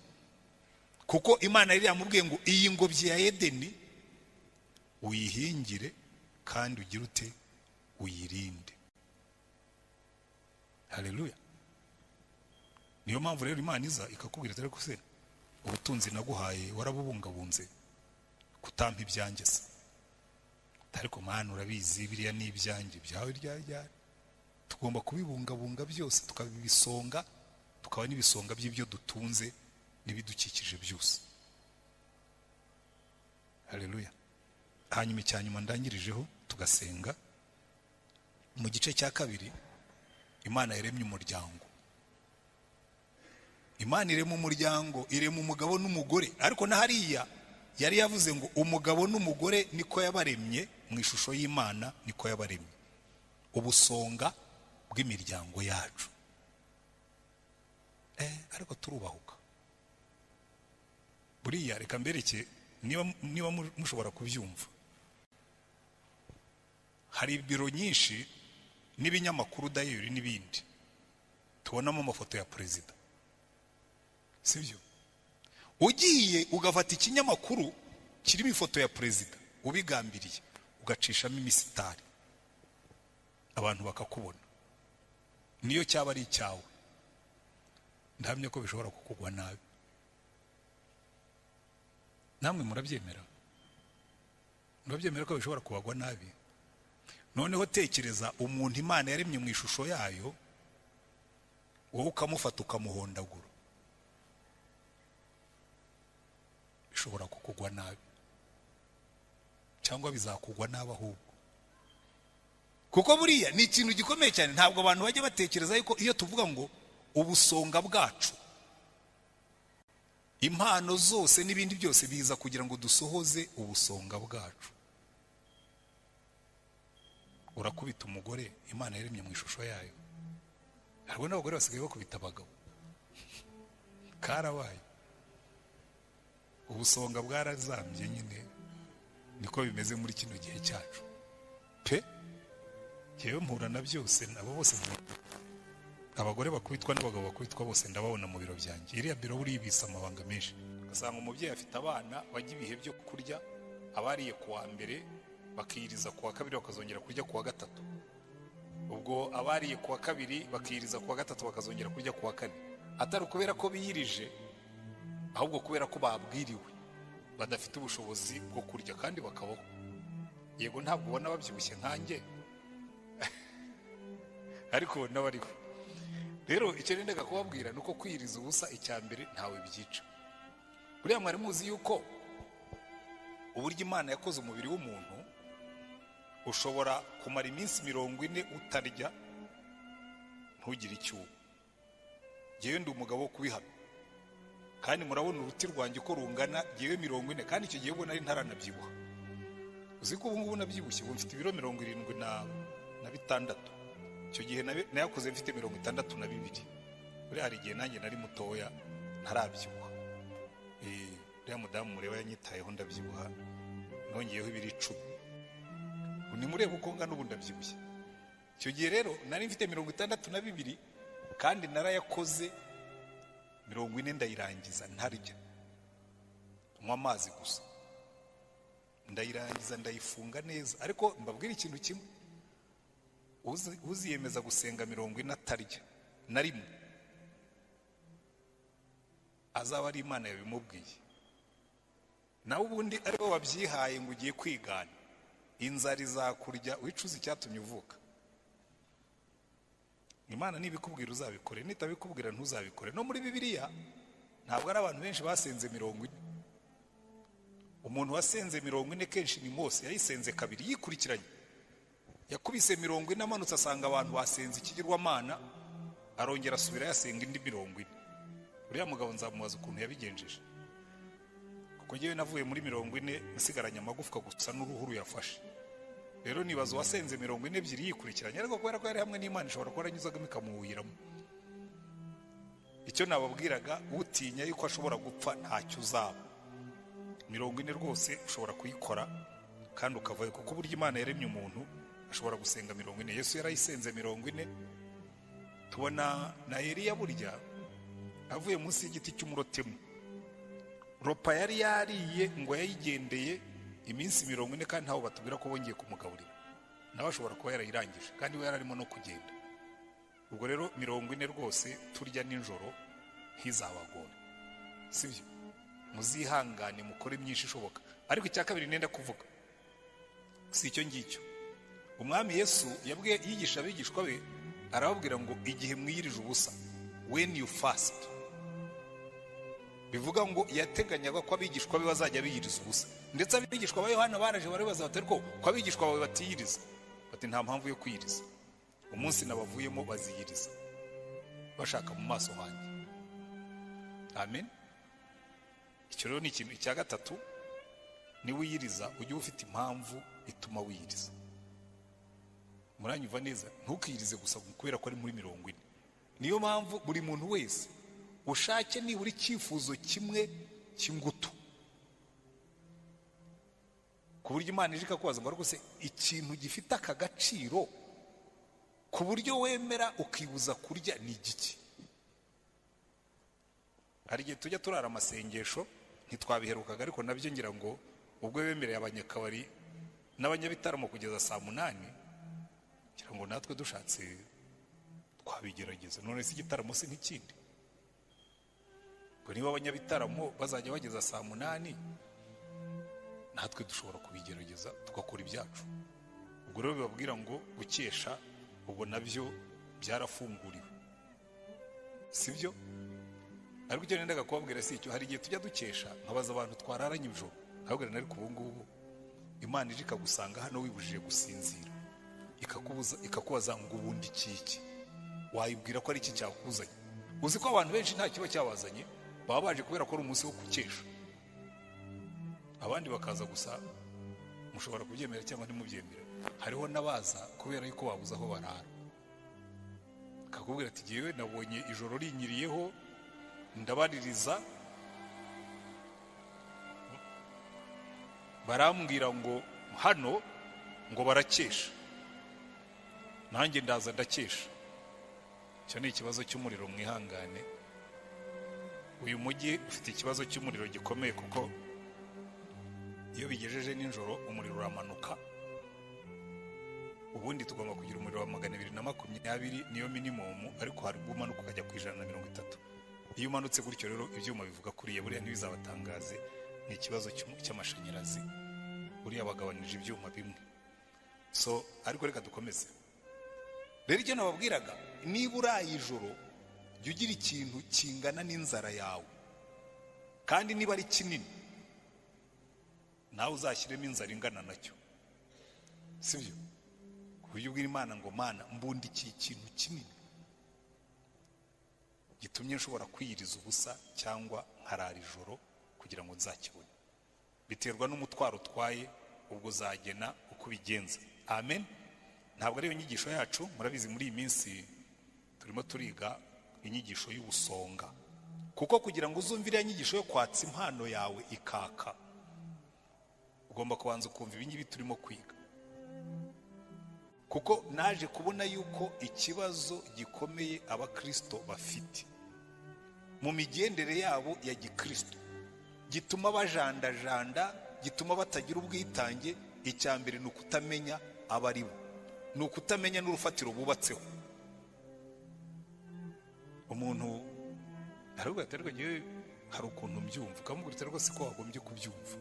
Kuko Imana yari yamubwiye ngo iyi ngobyi ya Edeni uyihingire kandi ugire ute, uyirinde. Haleluya. Niyo mpamvu rero Imana iza ikakubwira ariko se ubutunzi naguhaye warabubungabunze, kutampa ibyanjye se? Ariko Mana urabizi biriya ni ibyanjye, byawe ryari. Tugomba kubibungabunga byose, tukabibisonga, tukaba n'ibisonga by'ibyo dutunze n'ibidukikije byose. Haleluya. Hanyuma icyanyuma ndangirijeho tugasenga. Mu gice cya 2 Imana yaremye umuryango. Imana irema umuryango, irema umugabo n'umugore. Ariko na hariya yari yavuze ngo umugabo n'umugore niko yabaremye, mu ishusho y'Imana niko yabaremye. Ubusonga bw'imiryango yacu. Ariko turubahuka. Buriya reka mbereke niba mushobora kubyumva. Hari biro nyinshi n'ibinyamakuru dayeri n'ibindi tubonamo amafoto ya perezida, sibyo? Ugiye ugafata ikinyamakuru kirimo ifoto ya perezida ubigambiriye, ugacishamo imisitari, abantu bakakubona, niyo cyaba ari icyawe, ndahamya ko bishobora kukugwa nabi. Namwe murabyemera? ntibabyemera ko bishobora kubagwa nabi. Noneho tekereza umuntu Imana yaremye mu ishusho yayo, wowe ukamufata ukamuhondagura, bishobora kukugwa nabi, cyangwa bizakugwa nabi ahubwo. Kuko buriya ni ikintu gikomeye cyane. Ntabwo abantu bajya batekereza yuko iyo tuvuga ngo ubusonga bwacu, impano zose n'ibindi byose biza kugira ngo dusohoze ubusonga bwacu. Urakubita umugore Imana yaremye mu ishusho yayo, harimo n'abagore basigaye bakubita abagabo, karabaye. Ubusonga bwarazambye nyine, niko bimeze muri kino gihe cyacu pe. Yewe mpura na byose, nabo bose, abagore bakubitwa n'abagabo bakubitwa, bose ndababona mu biro byanjye. Iriya biro buri ibisa amabanga menshi. Ugasanga umubyeyi afite abana bajya ibihe byo kurya, abariye kuwa mbere bakiyiriza kuwa kabiri bakazongera kurya kuwa gatatu. Ubwo abariye kuwa kabiri bakiyiriza kuwa gatatu bakazongera kurya kuwa kane. Atari kubera ko biyirije, ahubwo kubera ko babwiriwe, badafite ubushobozi bwo kurya kandi bakabaho. Yego ntabwo ubona babyibushye nkanjye ariko n'abariho. Rero icyo nendaga kubabwira nuko kwiriza ubusa icya mbere ntawe byica. Buriya mwari muzi yuko uburyo Imana yakoze umubiri w'umuntu, ushobora kumara iminsi 40 utarya ntugire icyuho. Jewe ndi umugabo wo kubihamya, kandi murabona uruti rwanjye ko rungana jewe 40, kandi icyo gihe ubwo nari ntaranabyibuha. Uzi ko ubu ngubu nabyibushye, ubu mfite ibiro 76. Icyo gihe nayakoze mfite 62. Buriya hari igihe nanjye nari mutoya ntarabyibuha. Uriya mudamu mureba yanyitayeho ndabyibuha, nongeyeho ibiri 10. Nimurebe uko ngana ubu ndabyibushye. Icyo gihe rero nari mfite 62 kandi narayakoze 40 ndayirangiza ntarya, nywa amazi gusa, ndayirangiza ndayifunga neza. Ariko mbabwira ikintu kimwe, uziyemeza gusenga 40 atarya na rimwe, azaba ari Imana yabimubwiye. Nawe ubundi aribo wabyihaye ngo ugiye kwigana, inzara izakurya wicuza icyatumye uvuka. Imana nibikubwira uzabikore, nitabikubwira ntuzabikore. No muri Bibiliya ntabwo ari abantu benshi basenze 40. Umuntu wasenze 40 kenshi ni Mose, yayisenze kabiri yikurikiranye. Yakubise 40 amanutse asanga abantu basenze ikigirwamana, arongera asubira yasenga indi 40. Uriya mugabo nzamubaza ukuntu yabigenjeje, kuko ngewe navuye muri 40 nsigaranye amagufwa gusa n'uruhu ruyafashe. Rero nibaza wasenze 42 yikurikiranye, ariko kubera ko yari hamwe n'Imana ishobora kuba yaranyuzagamo ikamuhuyiramo. Icyo nababwiraga, utinya yuko ashobora gupfa ntacyo uzaba. 40 rwose ushobora kuyikora kandi ukavayo, kuko burya Imana yaremye umuntu ashobora gusenga 40. Yesu yarayisenze 40. Tubona na Eliya burya avuye munsi y'igiti cy'umurotemu, ropa yari yariye ngo yayigendeye iminsi 40, kandi ntaho batubwira ko bongeye kumugaburira. Nawe ashobora kuba yarayirangije kandi we yararimo no kugenda. Ubwo rero 40 rwose turya nijoro hizabagora, sibyo? Muzihangane mukore myinshi ishoboka. Ariko icya kabiri nenda kuvuga si icyo ngicyo. Umwami Yesu yabwiye yigisha abigishwa be, arababwira ngo igihe mwiyirije ubusa, when you fast, bivuga ngo yateganyaga ko abigishwa be bazajya biyiriza ubusa. Ndetse abigishwa ba Yohana baraje baribaza bati ariko ko abigishwa bawe batiyiriza? Bati nta mpamvu yo kwiyiriza, umunsi nabavuyemo baziyiriza bashaka mu maso hanjye. Amen. Icyo rero ni ikintu cya gatatu, ni wiyiriza ujye ufite impamvu ituma wiyiriza. Muranyumva neza? Ntukiyirize gusa kubera ko ari muri 40. Niyo mpamvu buri muntu wese ushake nibura icyifuzo kimwe cy'ingutu, ku buryo Imana ije ikakubaza ngo ariko se ikintu gifite aka gaciro ku buryo wemera ukibuza kurya ni igiki? Hari igihe tujya turara amasengesho ntitwabiherukaga, ariko nabyo ngira ngo ubwo bemereye abanyakabari n'abanyabitaramo kugeza saa 8, ngira ngo natwe dushatse twabigerageza. None se igitaramo se n'ikindi? Ngo niba abanyabitaramo bazajya bageza saa 8, natwe dushobora kubigerageza tugakora ibyacu. Ubwo rero bibabwira ngo gukesha ubwo nabyo byarafunguriwe, sibyo? Ariko icyo nendaga kubabwira si icyo. Hari igihe tujya dukesha nkabaza abantu twararanye ijoro, ahubwo nari ku bungubu Imana ije ikagusanga hano wibujije gusinzira, ikakubaza ngo ubundi iki, wayibwira ko ari iki cyakuzanye? Uzi ko abantu benshi nta kiba cyabazanye, baba baje kubera ko ari umunsi wo gukesha. Abandi bakaza gusa, mushobora kubyemera cyangwa ntimubyemere. Hariho n'abaza kubera yuko babuze aho barara, kakubwira ati jyewe nabonye ijoro rinyiriyeho ndabaririza, barambwira ngo hano ngo barakesha, nanjye ndaza ndakesha. Icyo ni ikibazo cy'umuriro, mwihangane. Uyu mujyi ufite ikibazo cy'umuriro gikomeye, kuko iyo bigejeje nijoro umuriro uramanuka. Ubundi tugomba kugira umuriro wa 220 niyo minimum, ariko hari umanuka ukajya ku 130. Iyo umanutse gutyo rero ibyuma bivuga kuriye, buriya ntibizabatangaze, ni ikibazo cy'amashanyarazi, buriya bagabanije ibyuma bimwe. So ariko reka dukomeze. Rero icyo nababwiraga, niba uraye ijoro jya ugira ikintu kingana n'inzara yawe, kandi niba ari kinini nawe uzashyiremo inzara ingana nacyo, sibyo? Ku buryo ubwira Imana ngo Mana mbundikiye ikintu kinini gitumye nshobora kwiyiriza ubusa cyangwa nkarara ijoro kugira ngo nzakibone. Biterwa n'umutwaro utwaye, ubwo uzagena uko ubigenza. Amen. Ntabwo ari inyigisho yacu, murabizi muri iyi minsi turimo turiga inyigisho y'ubusonga, kuko kugira ngo uzumvire inyigisho yo kwatsa impano yawe ikaka, ugomba kubanza ukumva ibingibi turimo kwiga. Kuko naje kubona yuko ikibazo gikomeye abakristo bafite mu migendere yabo ya gikristo gituma bajandajanda, gituma batagira ubwitange, icya mbere ni ukutamenya abari bo, ni ukutamenya n'urufatiro bubatseho. Umuntu aravuga ngewe hari ukuntu mbyumva, ukamubwira rwose ko wagombye kubyumva,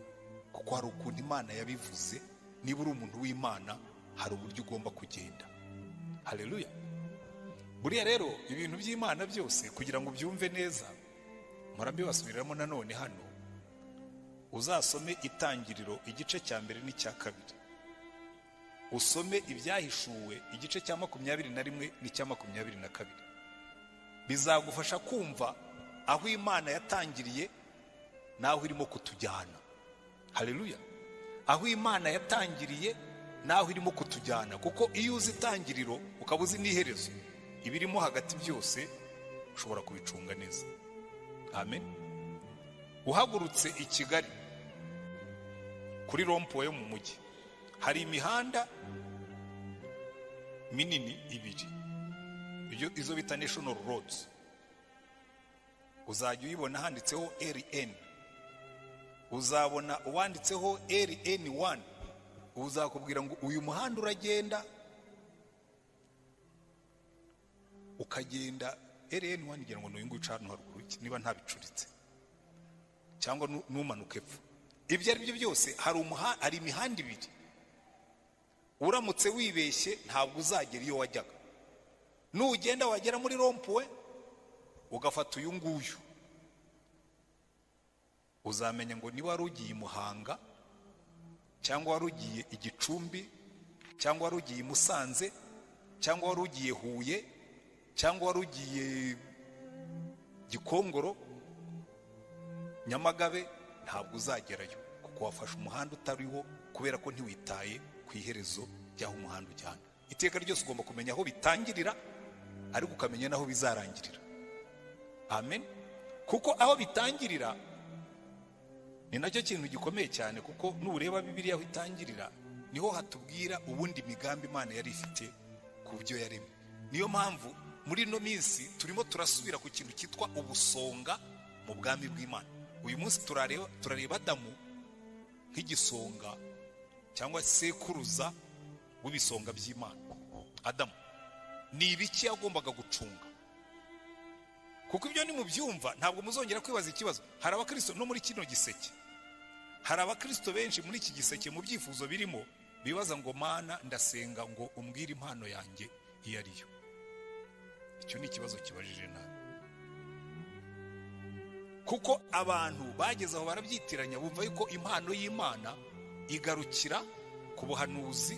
kuko hari ukuntu Imana yabivuze. Niba uri umuntu w'Imana hari uburyo ugomba kugenda. Haleluya. Buriya rero ibintu by'Imana byose kugira ngo ubyumve neza, murabibasubiriramo nanone hano. Uzasome Itangiriro igice cya mbere n'icya kabiri, usome Ibyahishuwe igice cya 21 n'icya 22. Bizagufasha kumva aho Imana yatangiriye naho irimo kutujyana. Haleluya. Aho Imana yatangiriye naho irimo kutujyana, kuko iyo uzi itangiriro ukaba uzi n'iherezo, ibirimo hagati byose ushobora kubicunga neza. Amen. Uhagurutse i Kigali kuri rompo yo mu mujyi, hari imihanda minini ibiri, izo bita national roads. Uzajya uyibona handitseho LN, uzabona uwanditseho LN1, uzakubwira ngo uyu muhanda uragenda, ukagenda LN1 ngira ngo n'uyu nguyu ucana haruguru niba ntabicuritse, cyangwa numanuka epfo. Ibyo ari byo byose hari imihanda ibiri. Uramutse wibeshye ntabwo uzagera iyo wajyaga. Nugenda wagera muri rompuwe ugafata uyu nguyu, uzamenya ngo niba wari ugiye i Muhanga, cyangwa wari ugiye i Gicumbi, cyangwa wari ugiye i Musanze, cyangwa wari ugiye Huye, cyangwa wari ugiye Gikongoro, Nyamagabe, ntabwo uzagerayo kuko wafashe umuhanda utariho, kubera ko ntiwitaye ku iherezo ry'aho umuhanda ujyana. Iteka ryose ugomba kumenya aho bitangirira, ariko ukamenya naho bizarangirira. Amen. Kuko aho bitangirira ni nacyo kintu gikomeye cyane, kuko nureba Bibiliya aho itangirira niho hatubwira ubundi migambi Imana yari ifite ku byo yaremye. Niyo mpamvu muri no minsi turimo turasubira ku kintu cyitwa ubusonga mu bwami bw'Imana. Uyu munsi turareba Adamu nk'igisonga cyangwa sekuruza w'ibisonga by'Imana. Adamu ni ibiki yagombaga gucunga? Kuko ibyo ni mu byumva ntabwo muzongera kwibaza ikibazo. Hari abakristo no muri kino giseke hari abakristo benshi muri iki giseke mu byifuzo birimo bibaza ngo mana ndasenga ngo umbwire impano yanjye iyo ariyo. Icyo ni ikibazo kibajije nabi, kuko abantu bageze aho barabyitiranya, bumva yuko impano y'Imana igarukira ku buhanuzi,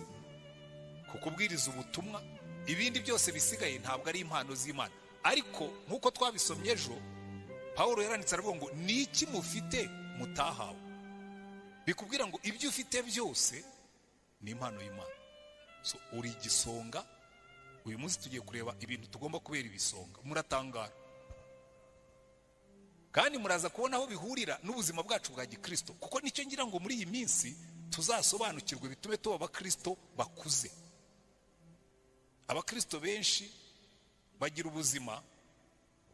ku kubwiriza ubutumwa, ibindi byose bisigaye ntabwo ari impano z'Imana. Ariko nk'uko twabisomye ejo, Pawulo yaranditse aravuga ngo ni iki mufite mutahawe? Bikubwira ngo ibyo ufite byose ni impano y'Imana. So uri igisonga. Uyu munsi tugiye kureba ibintu tugomba kubera ibisonga. Muratangara kandi muraza kubona aho bihurira n'ubuzima bwacu bwa gikristo, kuko nicyo ngira ngo muri iyi minsi tuzasobanukirwe bitume tuba abakristo bakuze. Abakristo benshi bagira ubuzima,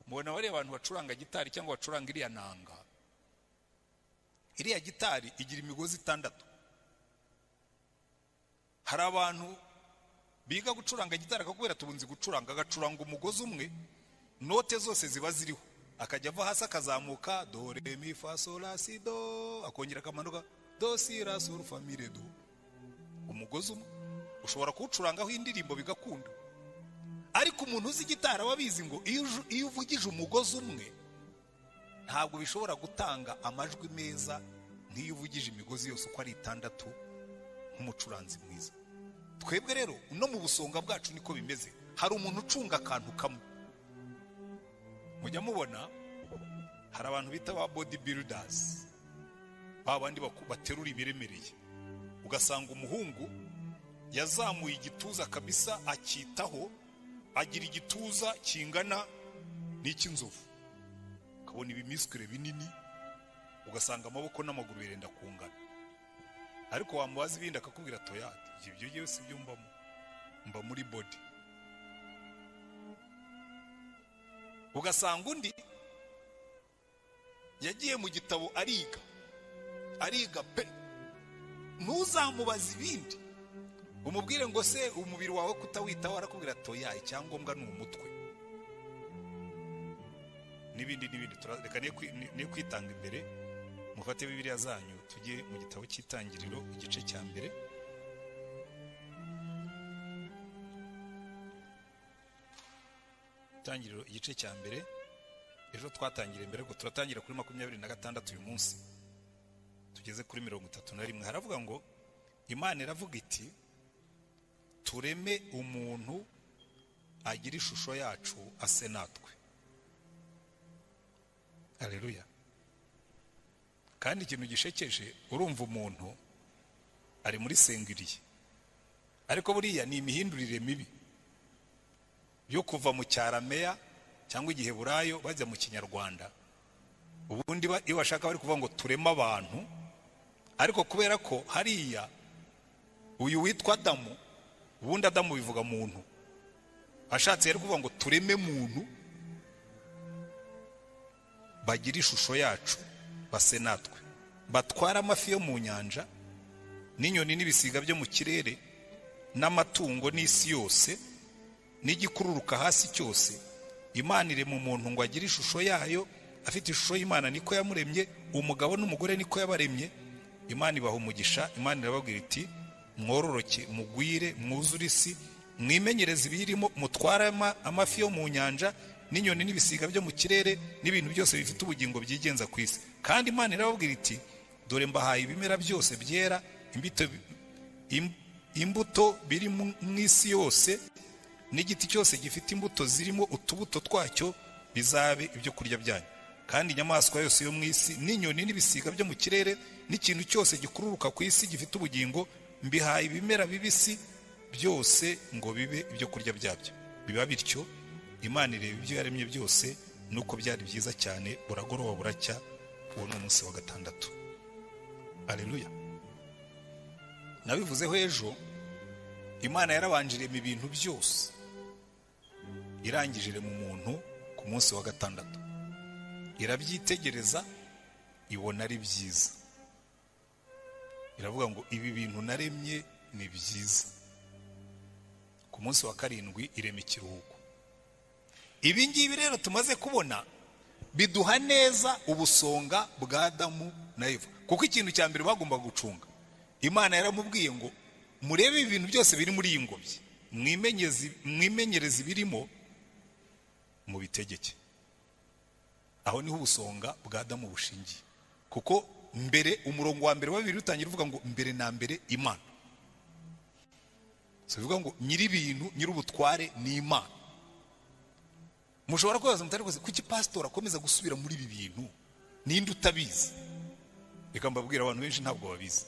mubona bari abantu bacuranga gitari cyangwa bacuranga iriya nanga. Iriya gitari igira imigozi 6. Hari abantu biga gucuranga gitari akakubwira tubunzi gucuranga, agacuranga umugozi umwe, note zose ziba ziriho, akajya ava hasi akazamuka do re mi fa sol la si do, akongera akamanuka do si la sol fa mi re do. Umugozi umwe ushobora kuwucurangaho indirimbo bigakunda. Ariko umuntu uzi gitari aba abizi ngo iyo uvugije umugozi umwe ntabwo bishobora gutanga amajwi meza nk'iyo uvugije imigozi yose uko ari 6 nk'umucuranzi mwiza. Twebwe rero no mu busonga bwacu niko bimeze. Hari umuntu ucunga akantu kamwe. Mujya mubona hari abantu bita ba bodybuilders, babandi baterura ibiremereye, ugasanga umuhungu yazamuye igituza kabisa akitaho, agira igituza kingana n'icy'inzovu, ukabona ibimiskure binini, ugasanga amaboko n'amaguru birenda kungana. Ariko wamubaza ibindi akakubwira toyati, ibyo byose byumbamo mba muri body. Ugasanga undi yagiye mu gitabo ariga pe, ntuzamubaza ibindi, umubwire ngo se umubiri wawe kutawitaho, arakubwira toya icyangombwa ni umutwe n'ibindi. Reka ne kwitanga imbere, mufate Bibiliya zanyu tujye mu gitabo cy'Itangiriro igice cya mbere. Itangiriro igice cya mbere, ejo twatangira imbere ko turatangira kuri 26 uyu munsi tugeze kuri 31. Haravuga ngo Imana iravuga iti tureme umuntu agira ishusho yacu ase natwe. Haleluya. Kandi ikintu gishekeje, urumva umuntu ari muri sengiriye, ariko buriya ni imihindurire mibi yo kuva mu cyarameya cyangwa igiheburayo bajya mu kinyarwanda. Ubundi iyo bashaka bari kuvuga ngo turema abantu, ariko kubera ko hariya uyu witwa Adamu, ubundi Adamu bivuga muntu, ashatse yari kuvuga ngo tureme muntu bagira ishusho yacu base natwe, batwara amafi yo mu nyanja n'inyoni n'ibisiga byo mu kirere n'amatungo n'isi yose n'igikururuka hasi cyose. Imana irema umuntu ngo agire ishusho yayo, afite ishusho y'Imana niko yamuremye, umugabo n'umugore niko yabaremye. Imana ibaha umugisha. Imana irababwira iti mwororoke, mugwire, mwuzure isi, mwimenyereze ibirimo, mutware amafi yo mu nyanja n'inyoni n'ibisiga byo mu kirere n'ibintu byose bifite ubugingo byigenza ku isi. Kandi Imana irababwira iti dore mbahaye ibimera byose byera, imbuto biri mu isi yose, n'igiti cyose gifite imbuto zirimo utubuto twacyo bizabe ibyo kurya byanyu. Kandi inyamaswa yose yo mu isi n'inyoni n'ibisiga byo mu kirere n'ikintu cyose gikururuka ku isi gifite ubugingo, mbihaye ibimera bibisi byose ngo bibe ibyo kurya byabyo. Biba bityo. Imana ireba ibyo yaremye byose nuko byari byiza cyane, buragoroba buracya, uwo ni umunsi wa 6. Haleluya. Nabivuzeho ejo, Imana yarabanjiremo ibintu byose, irangije mu muntu ku munsi wa 6. Irabyitegereza ibona ari byiza, iravuga ngo ibi bintu naremye ni byiza. Ku munsi wa 7 irema ikiruhuko. Ibi ngibi rero tumaze kubona biduha neza ubusonga bwa Adamu na Eva, kuko ikintu cya mbere bagomba gucunga, Imana yaramubwiye ngo murebe ibintu byose biri muri iyi ngobyi, mwimenyereze ibirimo, mu bitegeke. Aho niho ubusonga bwa Adamu bushingiye, kuko mbere umurongo wa mbere wa 2 utangira uvuga ngo mbere na mbere Imana. Bivuga ngo nyiri ibintu, nyiri ubutware ni Imana. Mushobora kwibaza mutari rwose kuki pastor akomeza gusubira muri ibi bintu, ninde utabizi? Reka mbabwira abantu benshi ntabwo babizi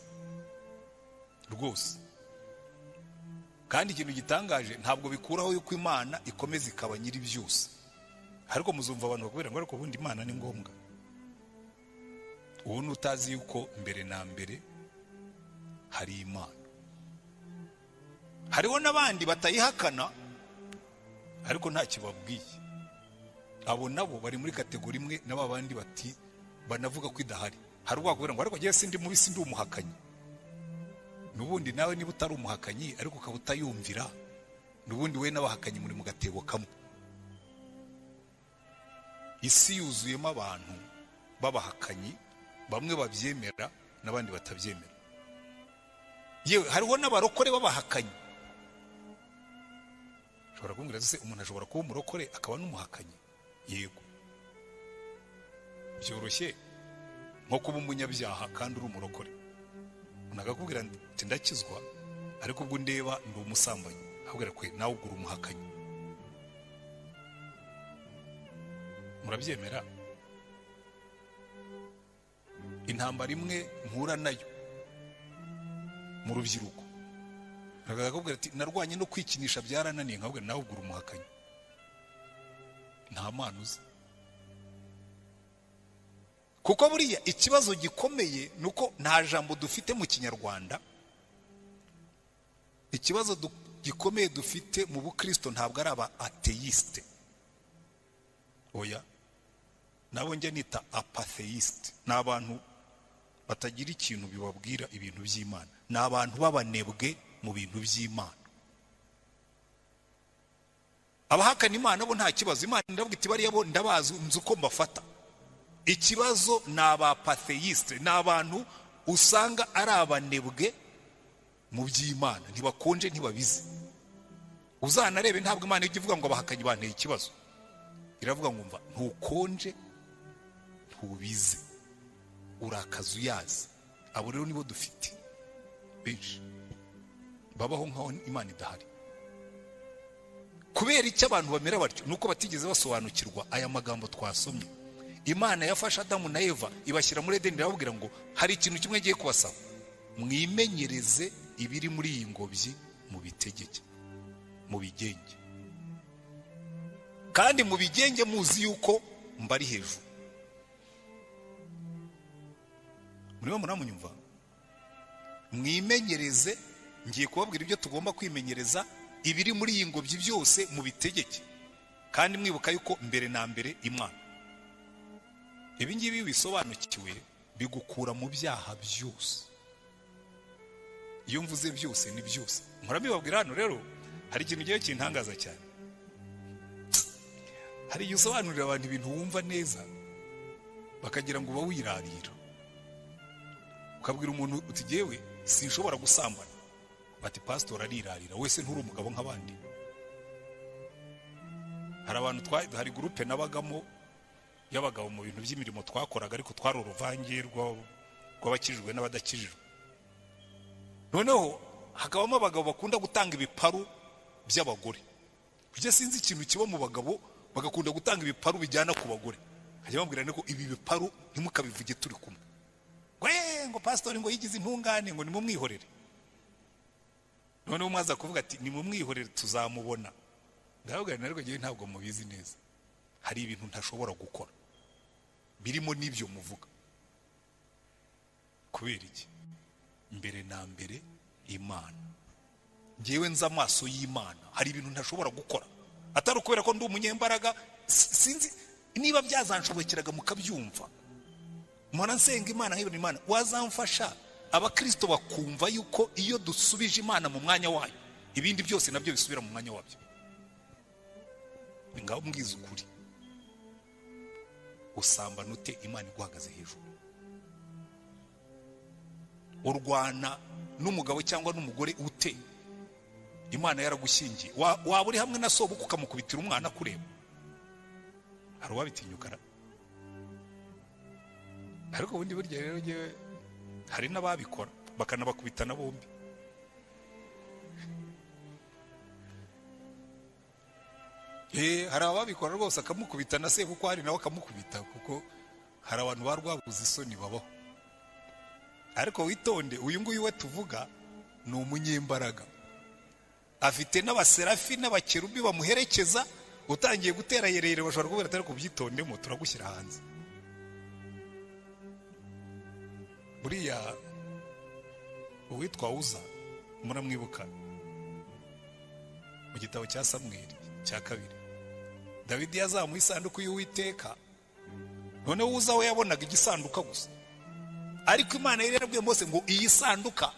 rwose. Kandi ikintu gitangaje, ntabwo bikuraho yuko Imana ikomeza ikaba nyiri byose, ariko muzumva abantu bakubwira ngo ariko ubundi Imana ni ngombwa. Ubu nutazi yuko mbere na mbere hari Imana. Hariho n'abandi batayihakana ariko nta kibabwiye. Abo nabo bari muri kategori imwe n'aba bandi bati banavuga ko idahari. Hari ubwakubwira ngo ariko ngiye sindi mubi, sindi umuhakanyi. Nubundi nawe niba utari umuhakanyi ariko ukaba utayumvira, nubundi we n'abahakanyi muri mu gatebo kamwe. Isi yuzuyemo abantu babahakanyi, bamwe babyemera n'abandi batabyemera. Yewe hariho n'abarokore babahakanyi. Ushobora kumbwira se umuntu ashobora kuba umurokore akaba n'umuhakanyi? Yego, byoroshye nko kuba umunyabyaha kandi uri umurokore. Nagakubwira ati ndakizwa ariko ubwo ndeba ndi umusambanyi, ahubwo kwe nawe ugura umuhakanyi. Murabyemera? Intambara imwe mpura nayo mu rubyiruko, nagakubwira ati narwanye no kwikinisha byarananiye, nkabwira nawe ugura umuhakanyi. Nta Mana uzi. Kuko buriya ikibazo gikomeye nuko nta jambo dufite mu Kinyarwanda. Ikibazo gikomeye dufite mu Bukristo ntabwo ari aba atheiste. Oya, nabo njye nita apatheiste. Ni abantu batagira ikintu bibabwira ibintu by'Imana, ni abantu babanebwe mu bintu by'Imana. Abahakana Imana bo nta kibazo, Imana ndavuga iti bariya bo ndabazi, nzi uko mbafata. Ikibazo ni abapatheiste, ni abantu usanga ari abanebwe mu by'Imana, ntibakonje ntibabizi. Uzanarebe ntabwo Imana ijya ivuga ngo abahakanyi banteye ikibazo, iravuga ngo mva ntukonje ntubize, urakaza uyazi. Abo rero nibo dufite benshi babaho nkaho Imana idahari. Kubera icyo abantu bamera batyo nuko batigeze basobanukirwa aya magambo twasomye. Imana yafashe Adamu na Eva ibashyira muri Edeni, irababwira ngo hari ikintu kimwe giye kubasaba, mwimenyereze ibiri muri iyi ngobyi, mu bitegeke, mu bigenge. Kandi mu bigenge muzi yuko mbari hejuru. Murimo muramunyumva? Mwimenyereze, ngiye kubabwira ibyo tugomba kwimenyereza ibiri muri iyi ngobyi byose mu bitegeke, kandi mwibuka yuko mbere na mbere Imana. Ibi ngibi bisobanukiwe bigukura mu byaha byose. Iyo mvuze byose ni byose. Murabibabwira hano rero hari ikintu giye kintangaza cyane. Hari igihe usobanurira abantu ibintu wumva neza bakagira ngo bawirarira. Ukabwira umuntu uti jewe sinshobora gusambana, bati pastor arirarira, wese nturi umugabo nk'abandi. Hari abantu hari groupe nabagamo y'abagabo mu bintu by'imirimo twakoraga, ariko twari uruvange rw'abakijijwe n'abadakijijwe. Noneho hakabamo abagabo bakunda gutanga ibiparu by'abagore. Kujya sinzi ikintu kiba mu bagabo bagakunda gutanga ibiparu bijyana ku bagore. Hajya bambwira ko ibi biparu ntimukabivuge turi kumwe. Ngo pastor ngo yigize intungane ngo nimumwihorere. Noneho umaza kuvuga ati nimumwihorere tuzamubona. Ndababwira nariko giye ntabwo mubizi neza. Hari ibintu ntashobora gukora birimo n'ibyo muvuga. Kubera iki? Mbere na mbere Imana. Ngewe nza amaso y'Imana, hari ibintu ntashobora gukora. Atari ukubera ko ndi umunyembaraga, sinzi niba byazanshobokeraga mukabyumva. Mpora nsenga Imana nk'ibintu Imana wazamfasha abakristo bakumva yuko iyo dusubije Imana mu mwanya wayo, ibindi byose nabyo bisubira mu mwanya wabyo. Ngaho mbwiza ukuri. usambana ute Imana iguhagaze hejuru? Urwana n'umugabo cyangwa n'umugore ute Imana yaragushyingiye? Waba uri hamwe na sobuka ukamukubitira umwana kureba? Hari uwabitinyukara? Ariko ubundi burya rero hari n'ababikora bakanabakubitana bombi. Hari ababikora rwose akamukubita na se kuko hari nawe akamukubita, kuko hari abantu barwabuze isoni babaho. Ariko witonde, uyu nguyu we tuvuga ni umunyembaraga, afite n'abaserafi n'abakerubi bamuherekeza. Utangiye gutera yerere bashobora kubera atari kubyitondemo, turagushyira hanze. Buriya uwitwa Uza muramwibuka mu gitabo cya Samweli cya 2. Dawidi yazamuye isanduku y'Uwiteka, none Uza we yabonaga igisanduka gusa, ariko Imana yari yarabwiye Mose ngo iyi sanduka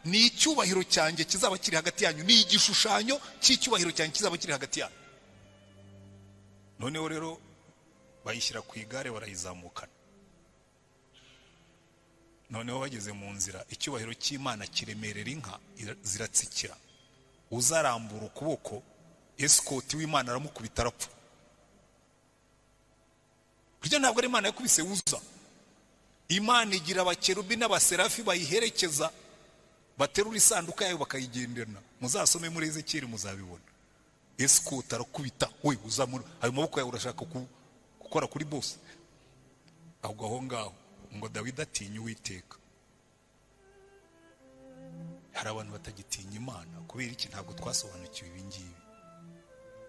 ni icyubahiro cyanjye kizaba kiri hagati yanyu, ni igishushanyo cy'icyubahiro cyanjye kizaba kiri hagati yanyu. Noneho rero bayishyira ku igare barayizamukana. Noneho bageze mu nzira, icyubahiro cy'Imana kiremerera inka ziratsikira. Uzarambura ukuboko, escort w'Imana aramukubita arapfa. Burya ntabwo ari Imana yakubise Uza. Imana igira abakerubi n'abaserafi bayiherekeza, baterura isanduka yayo bakayigenderana. Muzasome muri Ezekiel muzabibona. Escort arakubita, we uzamura ayo maboko yawe urashaka gukora kuri boss. Ahubwo aho ngaho ngo Dawidi atinya Uwiteka. Hari abantu batagitinya Imana kubera iki? Ntabwo twasobanukiwe ibi ngibi.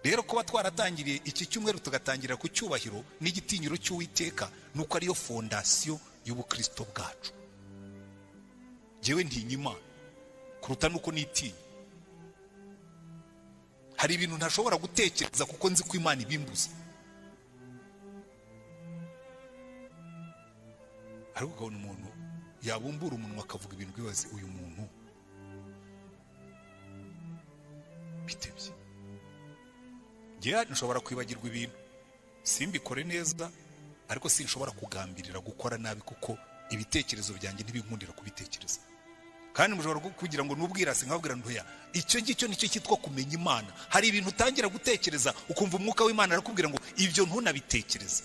Rero kuba twaratangiriye iki cyumweru tugatangira ku cyubahiro n'igitinyiro cy'Uwiteka, nuko ariyo fondasiyo y'ubukristo bwacu. Jewe ntinya Imana kuruta nuko nitinya. Hari ibintu ntashobora gutekereza kuko nzi ko Imana ibimbuza. Ariko ukabona umuntu yabumbura umunwa akavuga ibintu bibaze, uyu muntu bitebye. Jewe nshobora kwibagirwa ibintu, simbikore neza, ariko sinshobora kugambirira gukora nabi kuko ibitekerezo byanjye ntibinkundira kubitekereza. Kandi mushobora kugira ngo nubwirase nkabwira ntoya, icyo ngicyo nicyo cyitwa kumenya Imana. Hari ibintu utangira gutekereza ukumva umwuka w'Imana arakubwira ngo ibyo ntunabitekereze,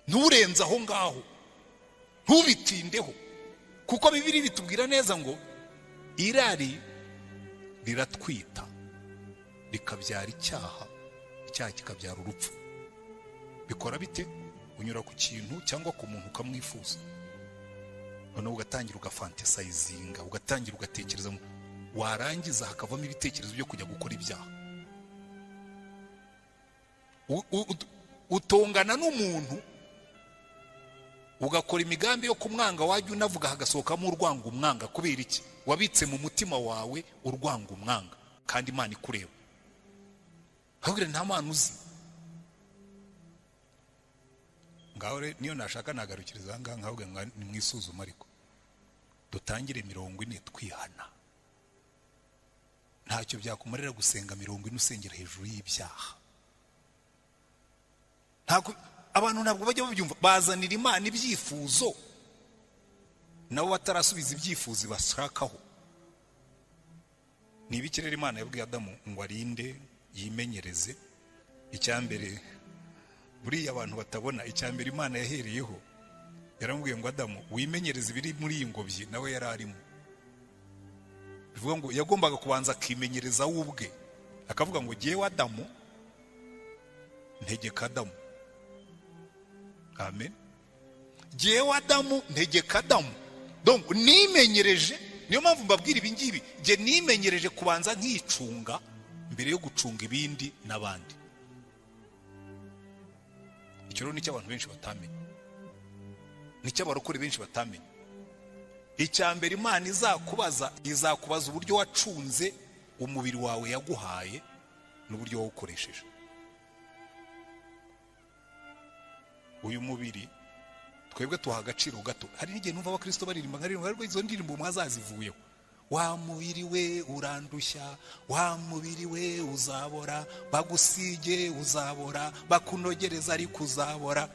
nturenze aho ngaho, ntubitindeho, kuko Bibiliya bitubwira neza ngo irari riratwita rikabyara icyaha, icyaha kikabyara urupfu. Bikora bite? Unyura ku kintu cyangwa ku muntu ukamwifuza, noneho ugatangira ugafantasayizinga, ugatangira ugatekereza, warangiza hakavamo ibitekerezo byo kujya gukora ibyaha. Utongana n'umuntu ugakora imigambi yo kumwanga, wajya unavuga hagasohokamo urwanga umwanga. Kubera iki? Wabitse mu mutima wawe urwanga umwanga, kandi Imana ikureba. Ahubwo nta Mana uzi. Ngaho niyo nashaka nagarukiriza aha ngaha nkahubwo ni mwisuzuma, ariko dutangire 40 twihana. Ntacyo byakumarira gusenga 40 usengera hejuru y'ibyaha. Abantu ntabwo bajya babyumva, bazanira Imana ibyifuzo nabo batarasubiza ibyifuzo bashakaho. Nibiki rero Imana yabwiye Adamu ngo arinde yimenyereze? Icyambere, buriya abantu batabona, icyambere Imana yahereyeho yaramubwiye ngo Adamu wimenyereze ibiri muri iyi ngobyi nawe yari arimo. Bivuga ngo yagombaga kubanza akimenyereza we ubwe, akavuga ngo jyewe Adamu ntegeka Adamu. Amen. Jyewe Adamu ntegeka Adamu. Donc nimenyereje, niyo mpamvu mbabwira ibi ngibi, jye nimenyereje kubanza nkicunga mbere yo gucunga ibindi n'abandi. Icyo rero nicyo abantu benshi batamenye, nicyo abarokore benshi batamenye. Icyambere Imana izakubaza uburyo wacunze umubiri wawe yaguhaye n'uburyo wawukoresheje. Uyu mubiri twebwe tuha agaciro gato. Hari n'igihe numva abakristo baririmba ariko izo ndirimbo mwazazivuyeho. Wa mubiri we urandushya, wa mubiri we uzabora, bagusige uzabora, bakunogereza ariko uzabora.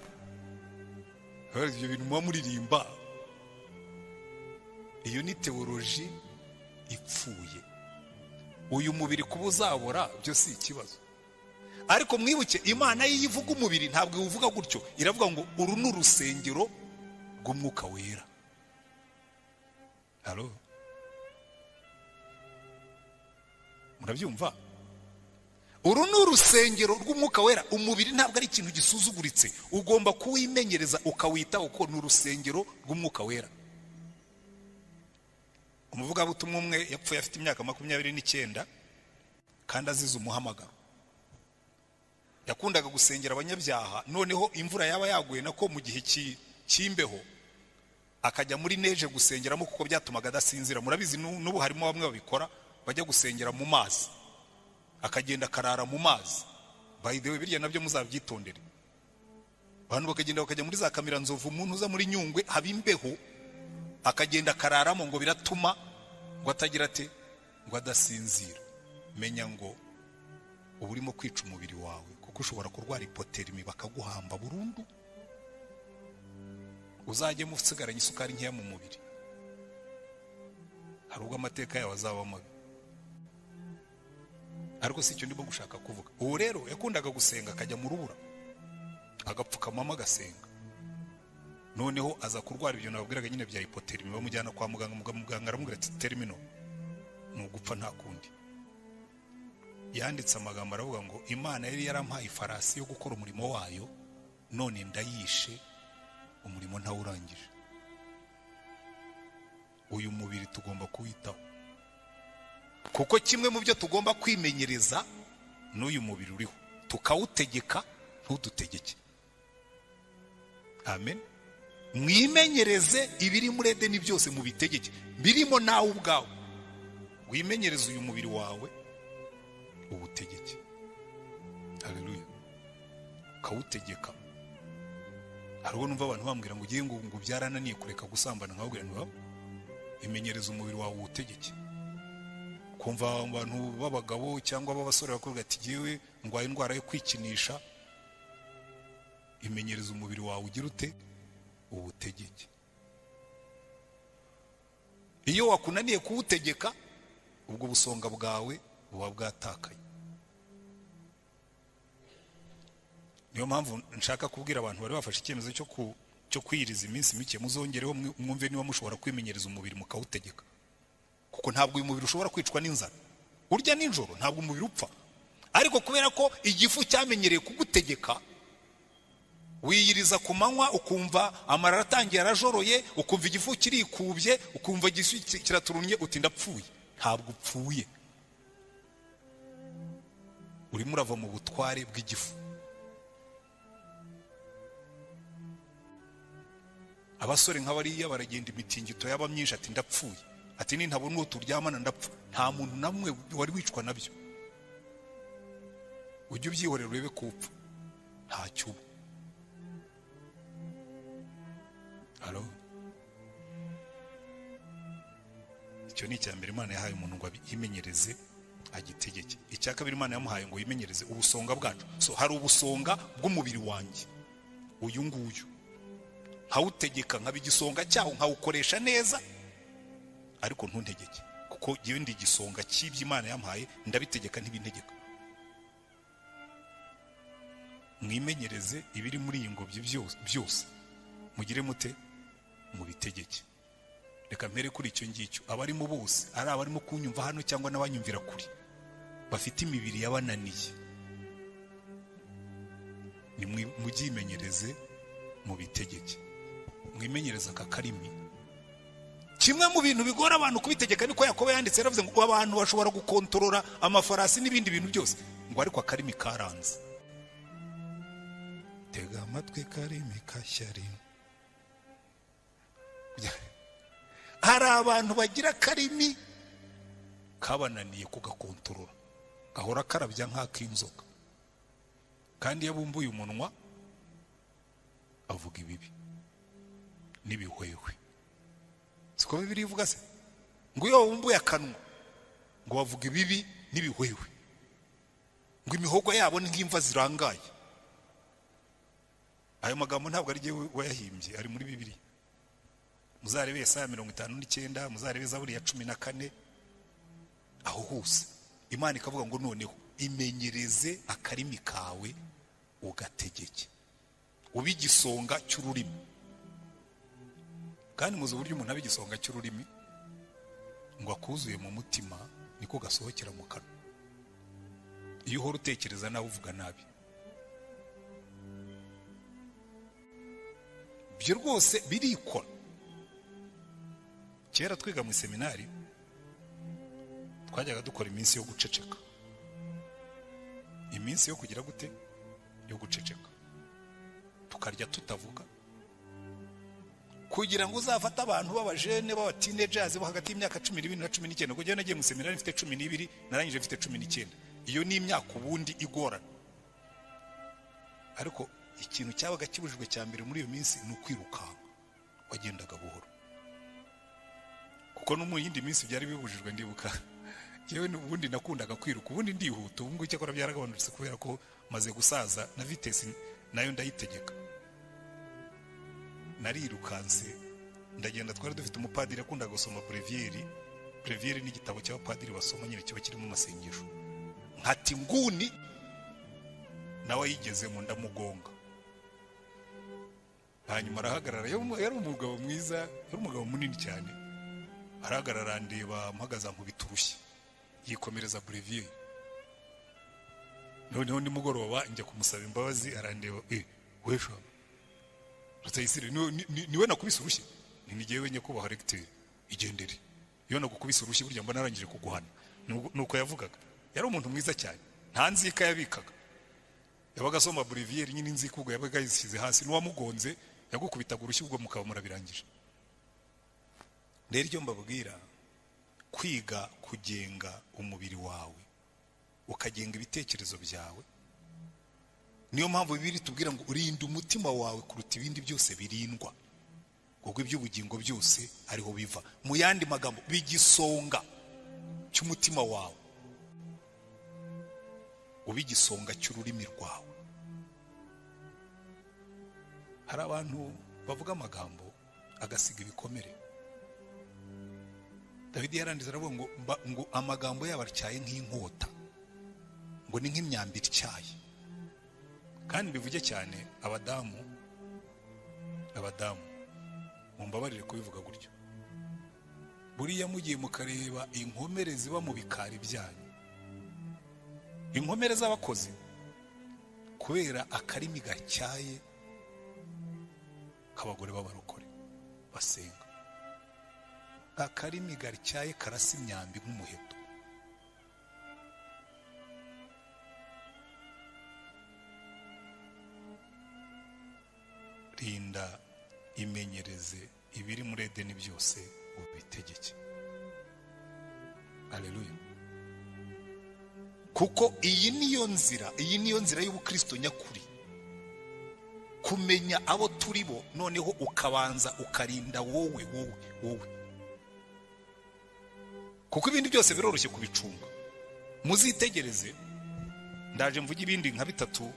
ibyo bintu muba muririmba, iyo ni teoloji ipfuye. Uyu mubiri kuba uzabora byo si ikibazo, ariko mwibuke Imana iyo ivuga umubiri ntabwo iwuvuga gutyo, iravuga ngo uru ni urusengero rw'umwuka wera. Halo, murabyumva? Uru ni urusengero rw'umwuka wera. Umubiri ntabwo ari ikintu gisuzuguritse, ugomba kuwimenyereza ukawitaho ko ni urusengero rw'umwuka wera. Umuvugabutumwa umwe yapfuye afite imyaka 29 kandi azize umuhamagaro. Yakundaga gusengera abanyabyaha, noneho imvura yaba yaguye nako mu gihe cy'imbeho akajya muri neje gusengeramo kuko byatumaga adasinzira. Murabizi n'ubu harimo bamwe babikora, bajya gusengera mu mazi, akagenda karara mu mazi. By the way, birya nabyo muzabyitondere. Abantu bakagenda bakajya muri za kamera nzovu, umuntu uza muri Nyungwe haba imbeho akagenda kararamo ngo biratuma ngo atagira ate, ngo adasinzira. Menya ngo uba urimo kwica umubiri wawe, kuko ushobora kurwara hipotermi bakaguhamba burundu, uzajye musigaranye isukari nkeya mu mubiri, hari ubwo amateka yawe azaba mabi. Ariko si icyo ndimo gushaka kuvuga. Uwo rero yakundaga gusenga, akajya mu rubura agapfukamamo agasenga, noneho aza kurwara ibyo nababwiraga nyine bya hipotermi. Bamujyana kwa muganga, muganga aramubwira ati termino, ni ugupfa nta kundi. Yanditse amagambo aravuga ngo Imana yari yarampaye ifarasi yo gukora umurimo wayo, none ndayishe, umurimo ntawurangije. Uyu mubiri tugomba kuwitaho, kuko kimwe mu byo tugomba kwimenyereza n'uyu mubiri uriho, tukawutegeka ntudutegeke. Amen. Mwimenyereze ibiri muri Edeni byose mu bitegeke, birimo nawe ubwawe. Wimenyereze uyu mubiri wawe ubutegeke. Haleluya. Kawutegeka. Hariho numva abantu bambwira ngo ugiye ngo byarananiye kureka gusambana, nkabwira ngo imenyereze umubiri wawe ubutegeke. Kumva abantu b'abagabo cyangwa b'abasore bakubwira ati giwe ndwaye indwara yo kwikinisha, imenyereze umubiri wawe ugira ute, ubutegeke. Iyo wakunaniye kuwutegeka, ubwo busonga bwawe buba bwatakaye. Niyo mpamvu nshaka kubwira abantu bari bafashe icyemezo cyo kwiriza iminsi mike, muzongereho mwumve niba mushobora kwimenyereza umubiri mukawutegeka, kuko ntabwo uyu mubiri ushobora kwicwa n'inzara. Urya nijoro ntabwo umubiri upfa, ariko kubera ko igifu cyamenyereye kugutegeka, wiyiriza ku manywa ukumva amarara atangiye arajoroye, ukumva igifu kirikubye, ukumva igifu kiraturunye, uti ndapfuye. Ntabwo upfuye, urimo urava mu butware bw'igifu. Abasore nk'abariya baragenda imitingito yaba myinshi, ati ndapfuye, ati nintabona uwo turyamana ndapfa. Nta muntu namwe wari wicwa nabyo. Ujye ubyihorera urebe kupfa, ntacyo uba. Halo. Icyo ni icya mbere Imana yahaye umuntu ngo abimenyereze agitegeke. Icya kabiri Imana yamuhaye ngo yimenyereze ubusonga bwacu. So hari ubusonga bw'umubiri wanjye, uyu nguyu nkawutegeka, nkaba igisonga cyawo, nkawukoresha neza, ariko ntuntegeke, kuko yewe ndi igisonga cy'ibyo Imana yamuhaye, ndabitegeka ntibintegeka. Mwimenyereze ibiri muri iyi ngobyi byose, mugire mute, mubitegeke. Reka mpere kuri icyo ngicyo. Abarimo bose, ari abarimo kunyumva hano cyangwa n'abanyumvira kuri, bafite imibiri yabananiye, ni mubyimenyereze mubitegeke. Mwimenyereza aka karimi. Kimwe mu bintu bigora abantu kubitegeka niko Yakobo yanditse, yaravuze ngo abantu bashobora gukontorora amafarasi n'ibindi bintu byose, ngo ariko akarimi karanze. Tega amatwi karimi kashyari. Hari abantu bagira karimi kabananiye kugakontorora, gahora karabya nk'ak'inzoka, kandi yabumbuye umunwa avuga ibibi n'ibihwehwe. Siko Bibiliya ivuga se ngo iyo wumbuye akanwa ngo bavuga ibibi n'ibihwehwe, ngo imihogo yabo ni nk'imva zirangaye. ayo magambo ntabwo ari jyewe wayahimbye, ari muri Bibiliya. Muzarebe Yesaya 59, muzarebe Zaburi ya 14, aho hose Imana ikavuga ngo noneho imenyereze akarimi kawe ugategeke, ubigisonga cy'ururimi. Kandi muzi uburyo umuntu abigisonga cy'ururimi, ngo akuzuye mu mutima niko gasohokera mu kanwa. Iyo uhora utekereza nawe uvuga nabi, byo rwose birikora. Kera twiga mu seminari twajyaga dukora iminsi yo guceceka, iminsi yo kugira gute, yo guceceka, tukarya tutavuga, kugira ngo uzafate abantu b'abajene b'aba teenagers bo hagati y'imyaka 12 na 19. Kugira nagiye mu seminari mfite 12, narangije mfite 19. Iyo ni imyaka ubundi igorana. Ariko ikintu cyabaga kibujijwe cya mbere muri iyo minsi ni ukwirukanka, wagendaga buhoro. Kuko no mu yindi minsi byari bibujijwe, ndibuka yewe n'ubundi nakundaga kwiruka, ubundi ndihuta. Ubu ngo cyakora byaragabanutse kubera ko maze gusaza na vitesse nayo ndayitegeka. Narirukanse ndagenda, twari dufite umupadiri akunda gusoma brevieri ni igitabo cy'abapadiri basoma nyine kiba kirimo amasengesho. Nkati nguni nawe yigeze mu ndamugonga, hanyuma arahagarara. Yari umugabo mwiza, yari umugabo munini cyane. Arahagarara ndeba mpagaza nkubita urushyi, yikomereza brevieri. Noneho nimugoroba njya kumusaba imbabazi, arandeba, wesha Rutayisire niwe nakubise urushyi? Ntigiyewe nyakubahwa recteur, igendere. Iyo nagukubise urushyi burya mba narangije kuguhana. Nuko yavugaga. Yari umuntu mwiza cyane, nta nzika yabikaga. Yabaga asoma brevieri nyine, inzika ubwo yabaga yisize hasi, n'uwamugonze yagukubitaga urushyi ubwo mukaba murabirangije. Rero iryo mbabwira, kwiga kugenga umubiri wawe, ukagenga ibitekerezo byawe. Niyo mpamvu Bibiliya tubwira ngo urinde umutima wawe kuruta ibindi byose birindwa, kuko iby'ubugingo byose ariho biva. Mu yandi magambo, bigisonga cy'umutima wawe, ubigisonga cy'ururimi rwawe. Hari abantu bavuga amagambo agasiga ibikomere. Dawidi yarandiza aravuga ngo amagambo yabo atyaye nk'inkota, ngo ni nk'imyambi ityaye. Kandi bivuge cyane abadamu mumbabarire kubivuga gutyo. Buriya mugiye mukareba inkomere ziba mu bikari byanyu, inkomere z'abakozi, kubera akarimi gatyaye k'abagore b'abarokore basenga. Akarimi gatyaye karasa imyambi nk'umuheto. Rinda, imenyereze ibiri muri Edeni byose ubitegeke. Haleluya. Kuko iyi niyo nzira y'ubukristo nyakuri. Kumenya abo turi bo, noneho ukabanza ukarinda wowe. Kuko ibindi byose biroroshye kubicunga. Muzitegereze, ndaje mvuga ibindi nka 3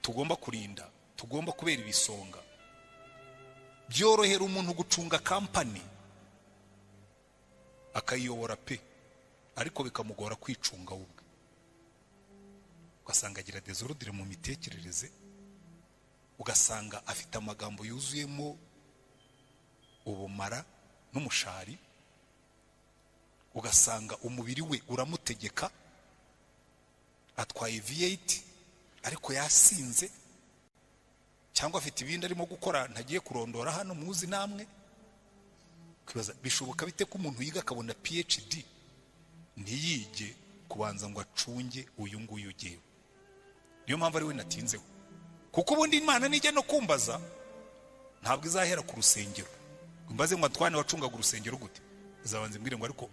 tugomba kurinda, tugomba kubera ibisonga. Byorohera umuntu gucunga kampani akayiyobora pe, ariko bikamugora kwicunga ubwe. Ugasanga agira desordre mu mitekerereze, ugasanga afite amagambo yuzuyemo ubumara n'umushari, ugasanga umubiri we uramutegeka, atwaye V8 ariko yasinze, cyangwa afite ibindi arimo gukora ntagiye kurondora hano muzi namwe. Kwibaza bishoboka bite ko umuntu yiga akabona PhD ntiyige kubanza ngo acunge uyu nguyu ugiye? Niyo mpamvu ari we natinzeho, kuko ubundi Imana nijya no kumbaza ntabwo izahera ku rusengero mbaze ngo atwane wacungaga urusengero gute. Izabanze mbwire ngo ariko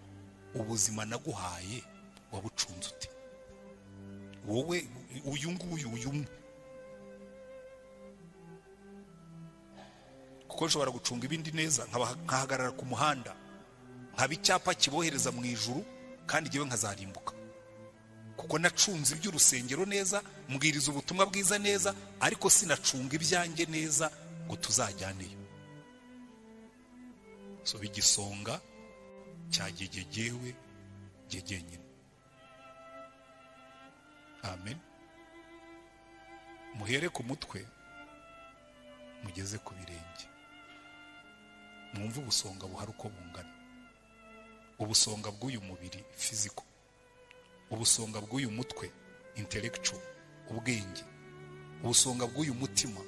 ubuzima naguhaye wabucunze ute? Wowe uyu nguyu kuko nshobora gucunga ibindi neza, nkahagarara ku muhanda nkaba icyapa kibohereza mu ijuru, kandi jyewe nkazarimbuka. kuko nacunze iby'urusengero neza, mbwiriza ubutumwa bwiza neza, ariko sinacunga ibyanjye neza ngo tuzajyaneyo. So igisonga cyagegegewe gegenyine. Amen. Muhere ku mutwe mugeze ku birenge. Mwumve ubusonga buhari uko bungana. Ubusonga bw'uyu mubiri physical, ubusonga bw'uyu mutwe intellectual, ubwenge, ubusonga bw'uyu mutima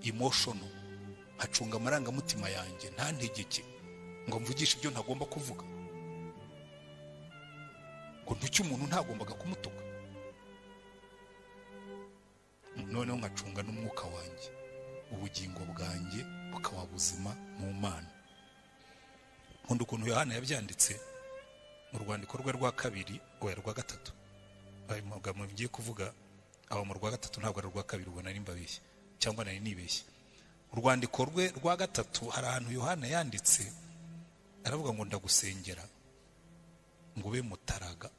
emotional, hacunga amarangamutima yanjye nta ntegeke ngo mvugishe ibyo ntagomba kuvuga, ngo ntucye umuntu ntagombaga kumutuka. Noneho nkacunga n'umwuka wanjye, ubugingo bwanjye bukaba buzima mu Mana. Nkunda ukuntu Yohana yabyanditse mu rwandiko rwe rwa kabiri oya rwa gatatu. Ayo magambo ngiye kuvuga aba mu rwa gatatu, ntabwo ari rwa kabiri, ubona ari mbabeshye cyangwa nari nibeshye. Urwandiko rwe rwa gatatu hari ahantu Yohana yanditse aravuga ngo ndagusengera ngo ube mutaraga.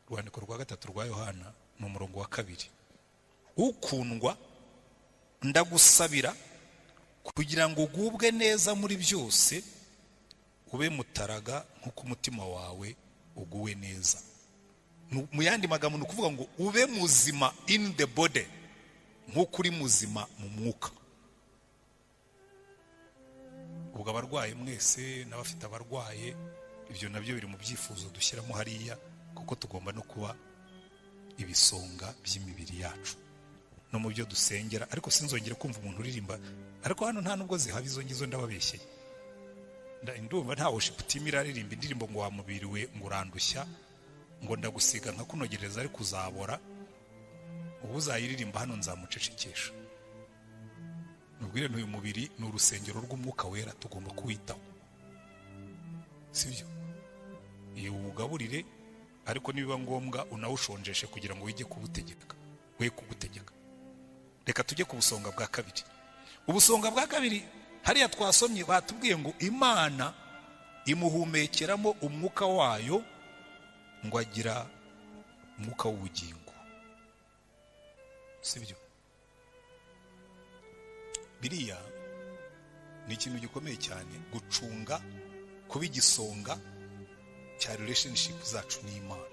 Urwandiko rwa gatatu rwa Yohana ni umurongo wa 2. Ukundwa, ndagusabira kugira ngo ugubwe neza muri byose, ube mutaraga nk'uko umutima wawe uguwe neza. Mu yandi magambo ni ukuvuga ngo ube muzima in the body nk'uko uri muzima mu mwuka. Ubwo abarwaye mwese n'abafite abarwaye, ibyo nabyo biri mu byifuzo dushyiramo hariya, kuko tugomba no kuba ibisonga by'imibiri yacu no mu byo dusengera. Ariko sinzongere kumva umuntu uririmba, ariko hano nta nubwo zihaba izo ngizo, ndababeshyeye. Ndumva nta worship team iraririmba indirimbo ngo wa mubiri we ngo urandushya, ngo ndagusiga nka kunogereza ariko uzabora. Ubu uzayiririmba hano nzamucecekesha. Nubwire n'uyu mubiri ni urusengero rw'umwuka wera, tugomba kuwitaho, sibyo? Iyo ugaburire, ariko nibiba ngombwa unawushonjeshe kugira ngo wige kubutegeka, we kugutegeka. Reka tujye ku busonga bwa kabiri. Ubusonga bwa kabiri hariya twasomye batubwiye ngo Imana imuhumekeramo umwuka wayo ngo agira umwuka w'ubugingo, sibyo? Biriya ni ikintu gikomeye cyane, gucunga kuba igisonga cya relationship zacu n'Imana.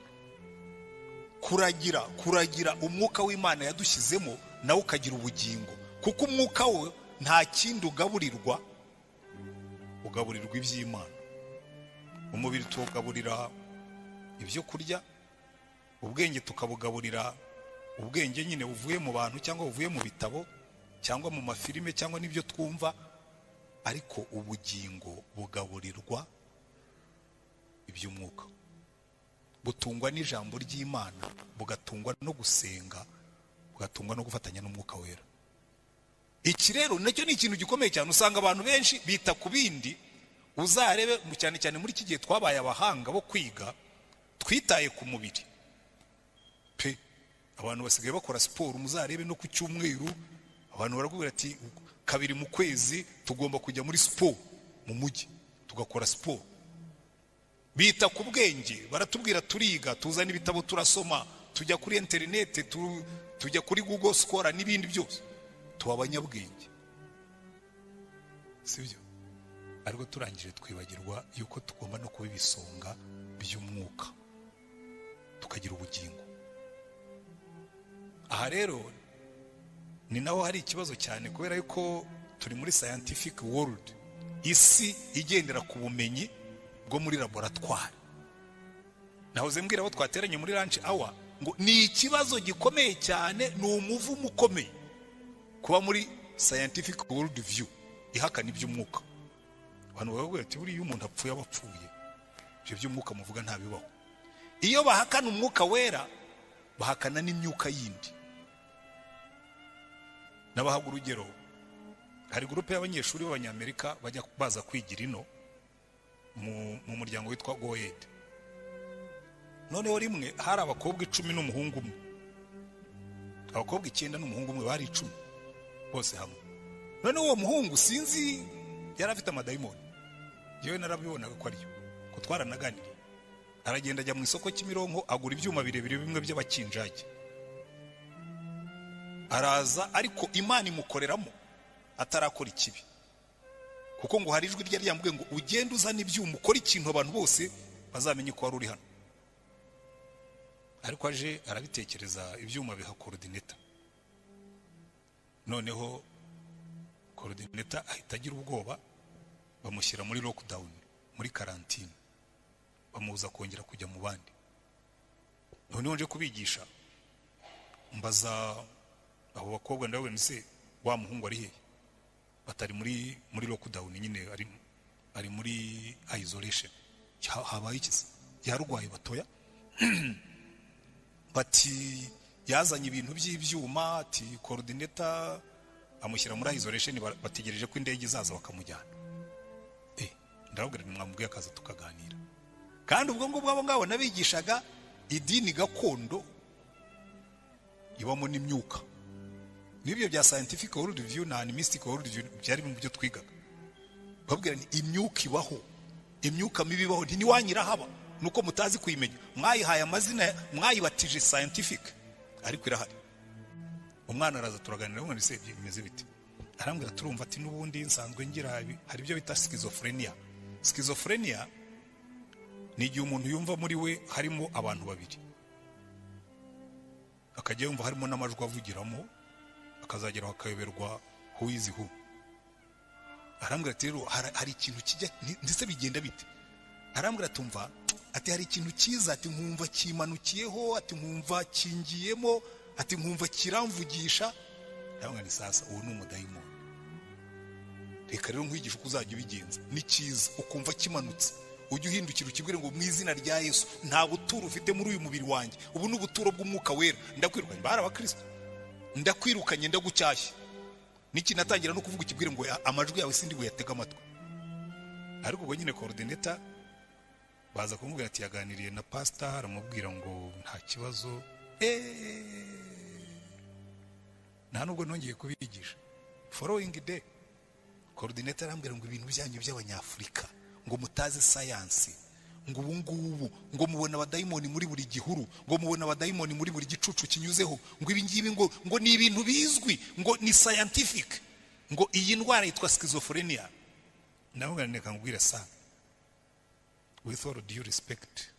Kuragira umwuka w'Imana yadushyizemo nawe ukagira ubugingo, kuko umwuka we nta kindi ugaburirwa iby'Imana. Umubiri tuwugaburira ibyo kurya, ubwenge tukabugaburira ubwenge nyine buvuye mu bantu cyangwa buvuye mu bitabo cyangwa mu mafilime cyangwa n'ibyo twumva, ariko ubugingo bugaburirwa iby'umwuka. Butungwa n'ijambo ry'Imana, bugatungwa no gusenga, bugatungwa no gufatanya n'umwuka wera. Iki rero nacyo ni ikintu gikomeye cyane. Usanga abantu benshi bita ku bindi, uzarebe cyane cyane muri iki gihe twabaye abahanga bo kwiga, twitaye ku mubiri pe. Abantu basigaye bakora siporo, muzarebe no ku cyumweru abantu barakubwira ati 2 mu kwezi tugomba kujya muri siporo mu mujyi tugakora siporo. Bita ku bwenge, baratubwira turiga, tuzana ibitabo turasoma, tujya kuri internet, tujya kuri Google Scholar n'ibindi byose, tuba abanyabwenge, sibyo? Ariko turangije twibagirwa yuko tugomba no kuba ibisonga by'umwuka, tukagira ubugingo. Aha rero ni naho hari ikibazo cyane, kubera yuko turi muri scientific world, isi igendera ku bumenyi bwo muri laboratoire. Nahoze mbwira abo twateranye muri lunch hour ngo ni ikibazo gikomeye cyane, ni umuvumo ukomeye kuba muri scientific world view ihakana iby'umwuka. Abantu bavuga ati buriya umuntu apfuye abapfuye, ibyo by'umwuka muvuga ntabibaho. Iyo bahakana umwuka wera, bahakana n'imyuka yindi. Nabahaga urugero, hari groupe y'abanyeshuri b'Abanyamerika bajya baza kwigira ino mu muryango witwa Goed. Noneho rimwe hari abakobwa 10 n'umuhungu umwe, abakobwa 9 n'umuhungu umwe, bari 10 bose hamwe. Noneho uwo muhungu sinzi yari afite amadayimoni, yewe narabibonaga ko ariyo, ko twaranaganiriye. aragenda ajya mu isoko Kimironko agura ibyuma birebire bimwe by'abakinjage, araza ariko Imana imukoreramo atarakora ikibi, kuko ngo hari ijwi rye ryambwiye ngo ugende uzana ibyuma ukora ikintu abantu bose bazamenye ko wari uri hano. Ariko aje arabitekereza ibyuma biha coordinator, noneho coordinator ahita agira ubwoba, bamushyira muri lockdown, muri karantine, bamubuza kongera kujya mu bandi. Noneho nje kubigisha mbaza abo bakobwa, ndawe nise wa muhungu ari hehe, batari muri lockdown nyine, ari muri isolation. Habaye iki? Yarwaye batoya bati yazanye ibintu by'ibyuma, ati coordinator amushyira muri isolation, bategereje ko indege izaza bakamujyana. Ndababwira ni mwamubwiye akaza tukaganira. Kandi ubwo ngubwo abo ngabo nabigishaga idini gakondo ibamo n'imyuka, n'ibyo bya scientific world view na animistic world view byari mu byo twigaga. Babwira ni imyuka ibaho, imyuka mibi ibaho, ntiwanyira haba nuko mutazi kuyimenya, mwayihaye amazina, mwayibatije scientific, ariko irahari. Umwana araza turaganira, umwana ise bimeze bite, arambwira turumva ati n'ubundi nsanzwe ngira hari ibyo bita schizophrenia. Schizophrenia ni igihe umuntu yumva muri we harimo abantu babiri, akajya yumva harimo n'amajwi avugiramo, akazagera akayoberwa who is who. Arambwira ati rero hari ikintu kijya ndetse bigenda bite, arambwira tumva ati hari ikintu cyiza, ati nkumva kimanukiyeho, ati nkumva kingiyemo, ati nkumva kiramvugisha. Arambwira ni sasa uwo ni umudayimoni. Reka rero nkwigisha uko uzajya ubigenza, ni cyiza ukumva kimanutse, ujye uhindukira ukibwire ngo mu izina rya Yesu nta buturo ufite muri uyu mubiri wanjye, ubu ni ubuturo bw'umwuka wera, ndakwirukanye. Bari abakristo, ndakwirukanye ndagucyashye. Niki natangira no kuvuga ukibwire ngo amajwi yawe sindi buyatega amatwi. Ariko ubwo nyine coordinator baza kumubwira ati yaganiriye na pastor, aramubwira ngo nta kibazo. Nta nubwo nongeye kubigisha. Following day coordinator arambwira ngo ibintu byanyu by'abanyafrika ngo mutaze science, ngo ubu ngubu ngo mubona abadayimoni muri buri gihuru, ngo mubona abadayimoni muri buri gicucu kinyuzeho, ngo ibi ngibi ngo ni ibintu bizwi, ngo ni scientific, ngo iyi ndwara yitwa schizophrenia. Nawe neka ngubwira sana, with all due respect,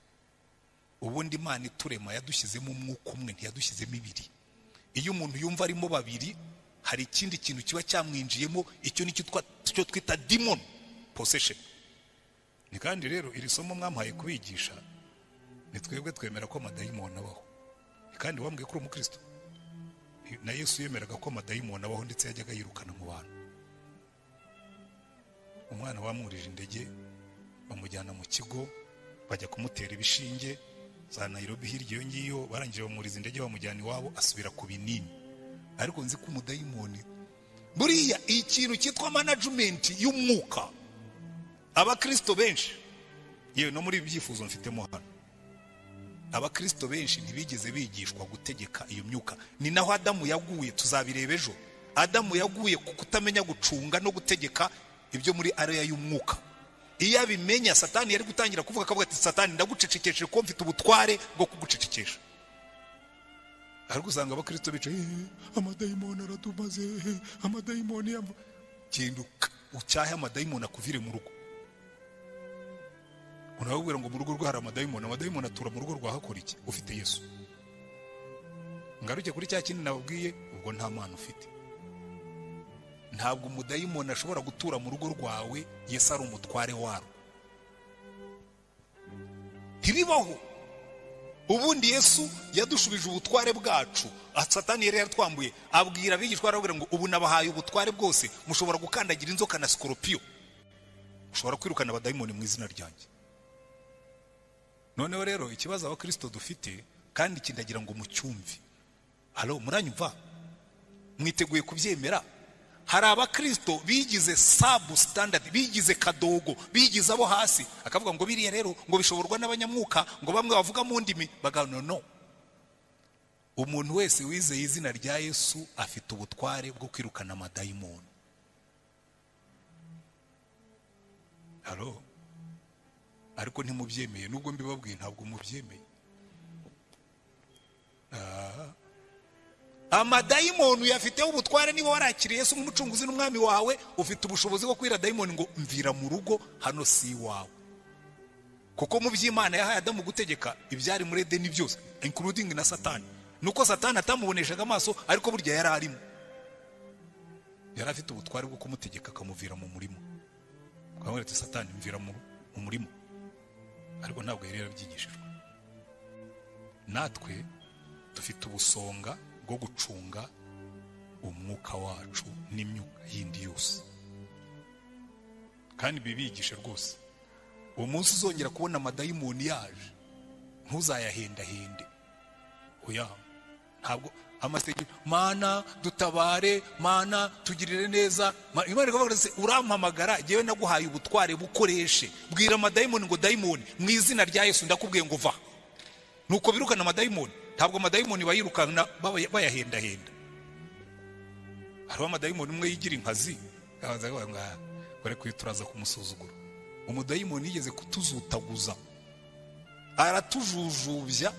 ubundi Imana iturema yadushyizemo umwuka umwe, ntiyadushyizemo ibiri. Iyo umuntu yumva arimo babiri, hari ikindi kintu kiba cyamwinjiyemo, icyo ni cyo twita demon possession. Ni kandi rero iri somo mwampaye kubigisha, ni twebwe twemera ko amadayimoni abaho. Kandi wambwiye ko uri umukristo, na Yesu yemeraga ko amadayimoni abaho, ndetse yajyaga yirukana mu bantu. Umwana wamurije indege bamujyana mu kigo, bajya kumutera ibishinge za Nairobi hirya iyo ngiyo, barangije bamuriza indege bamujyana iwabo, asubira ku binini. Ariko nzi ko umudayimoni buriya ikintu cyitwa management y'umwuka, abakristo benshi, yewe no muri ibyifuzo mfitemo hano, abakristo benshi ntibigeze bigishwa gutegeka iyo myuka. Ni naho Adamu yaguye, tuzabireba ejo. Adamu yaguye ku kutamenya gucunga no gutegeka ibyo muri area y'umwuka. Iyo abimenya, Satani yari gutangira kuvuga, akavuga ati Satani ndagucecekeshe ko mfite ubutware bwo kugucecekesha. Ariko usanga abakristo bicaye, amadayimoni aradumaze, amadayimoni yamva. Genda ucyahe amadayimoni akuvire mu rugo. Unabwira ngo mu rugo rwa hari amadayimoni, amadayimoni atura mu rugo rwa hakora iki? Ufite Yesu. Ngaruke kuri cya kindi nababwiye, ubwo nta mana ufite. Ntabwo umudayimoni ashobora gutura mu rugo rwawe, Yesu ari umutware waro. Ntibibaho. Ubundi Yesu yadushubije ubutware bwacu, Satani yari yaratwambuye, abwira abigishwa arabwira ngo ubu nabahaye ubutware bwose, mushobora gukandagira inzoka na scorpion, mushobora kwirukana abadayimoni mu izina ryanjye. Noneho rero ikibazo abakristo dufite, kandi kindagira ngo mucyumve. Halo, muranyumva? Mwiteguye kubyemera? Hari abakristo bigize substandard, bigize kadogo, bigize abo hasi, akavuga ngo biriya rero ngo bishoborwa n'abanyamwuka, ngo bamwe bavuga mu ndimi, bagano no. Umuntu wese wizeye izina rya Yesu afite ubutware bwo kwirukana amadayimoni. Halo, ariko ntimubyemeye. Nubwo mbibabwiye ntabwo mubyemeye. Amadayimoni uyafiteho ubutware. Niba warakiriye Yesu nk'umucunguzi n'umwami wawe, ufite ubushobozi bwo kwira dayimoni ngo mvira mu rugo, hano si iwawe. Kuko mu by'Imana yahaye Adamu gutegeka ibyari muri Edeni byose, including na Satani. Nuko Satani atamuboneshaga amaso, ariko burya yari arimo. Yari afite ubutware bwo kumutegeka akamuvira mu murimo. Akamubwira ati Satani mvira mu murimo. Ariko ntabwo yari yarabyigishijwe. Natwe dufite ubusonga bwo gucunga umwuka wacu n'imyuka yindi yose. Kandi bibigishe rwose. Uwo munsi uzongera kubona amadayimoni yaje, ntuzayahendahende. Oya, ntabwo amasengesho Mana dutabare, Mana tugirire neza. Imana ikavuga ati urampamagara, jewe naguhaye ubutware bukoreshe. Bwira amadayimoni ngo dayimoni mu izina rya Yesu ndakubwiye ngo va. Nuko birukana amadayimoni. Ntabwo amadayimoni bayirukana bayahendahenda. Hariho amadayimoni umwe yigira inkazi, akaza ngo bare kwituraza kumusuzugura. Umudayimoni yigeze kutuzutaguza, aratujujubya.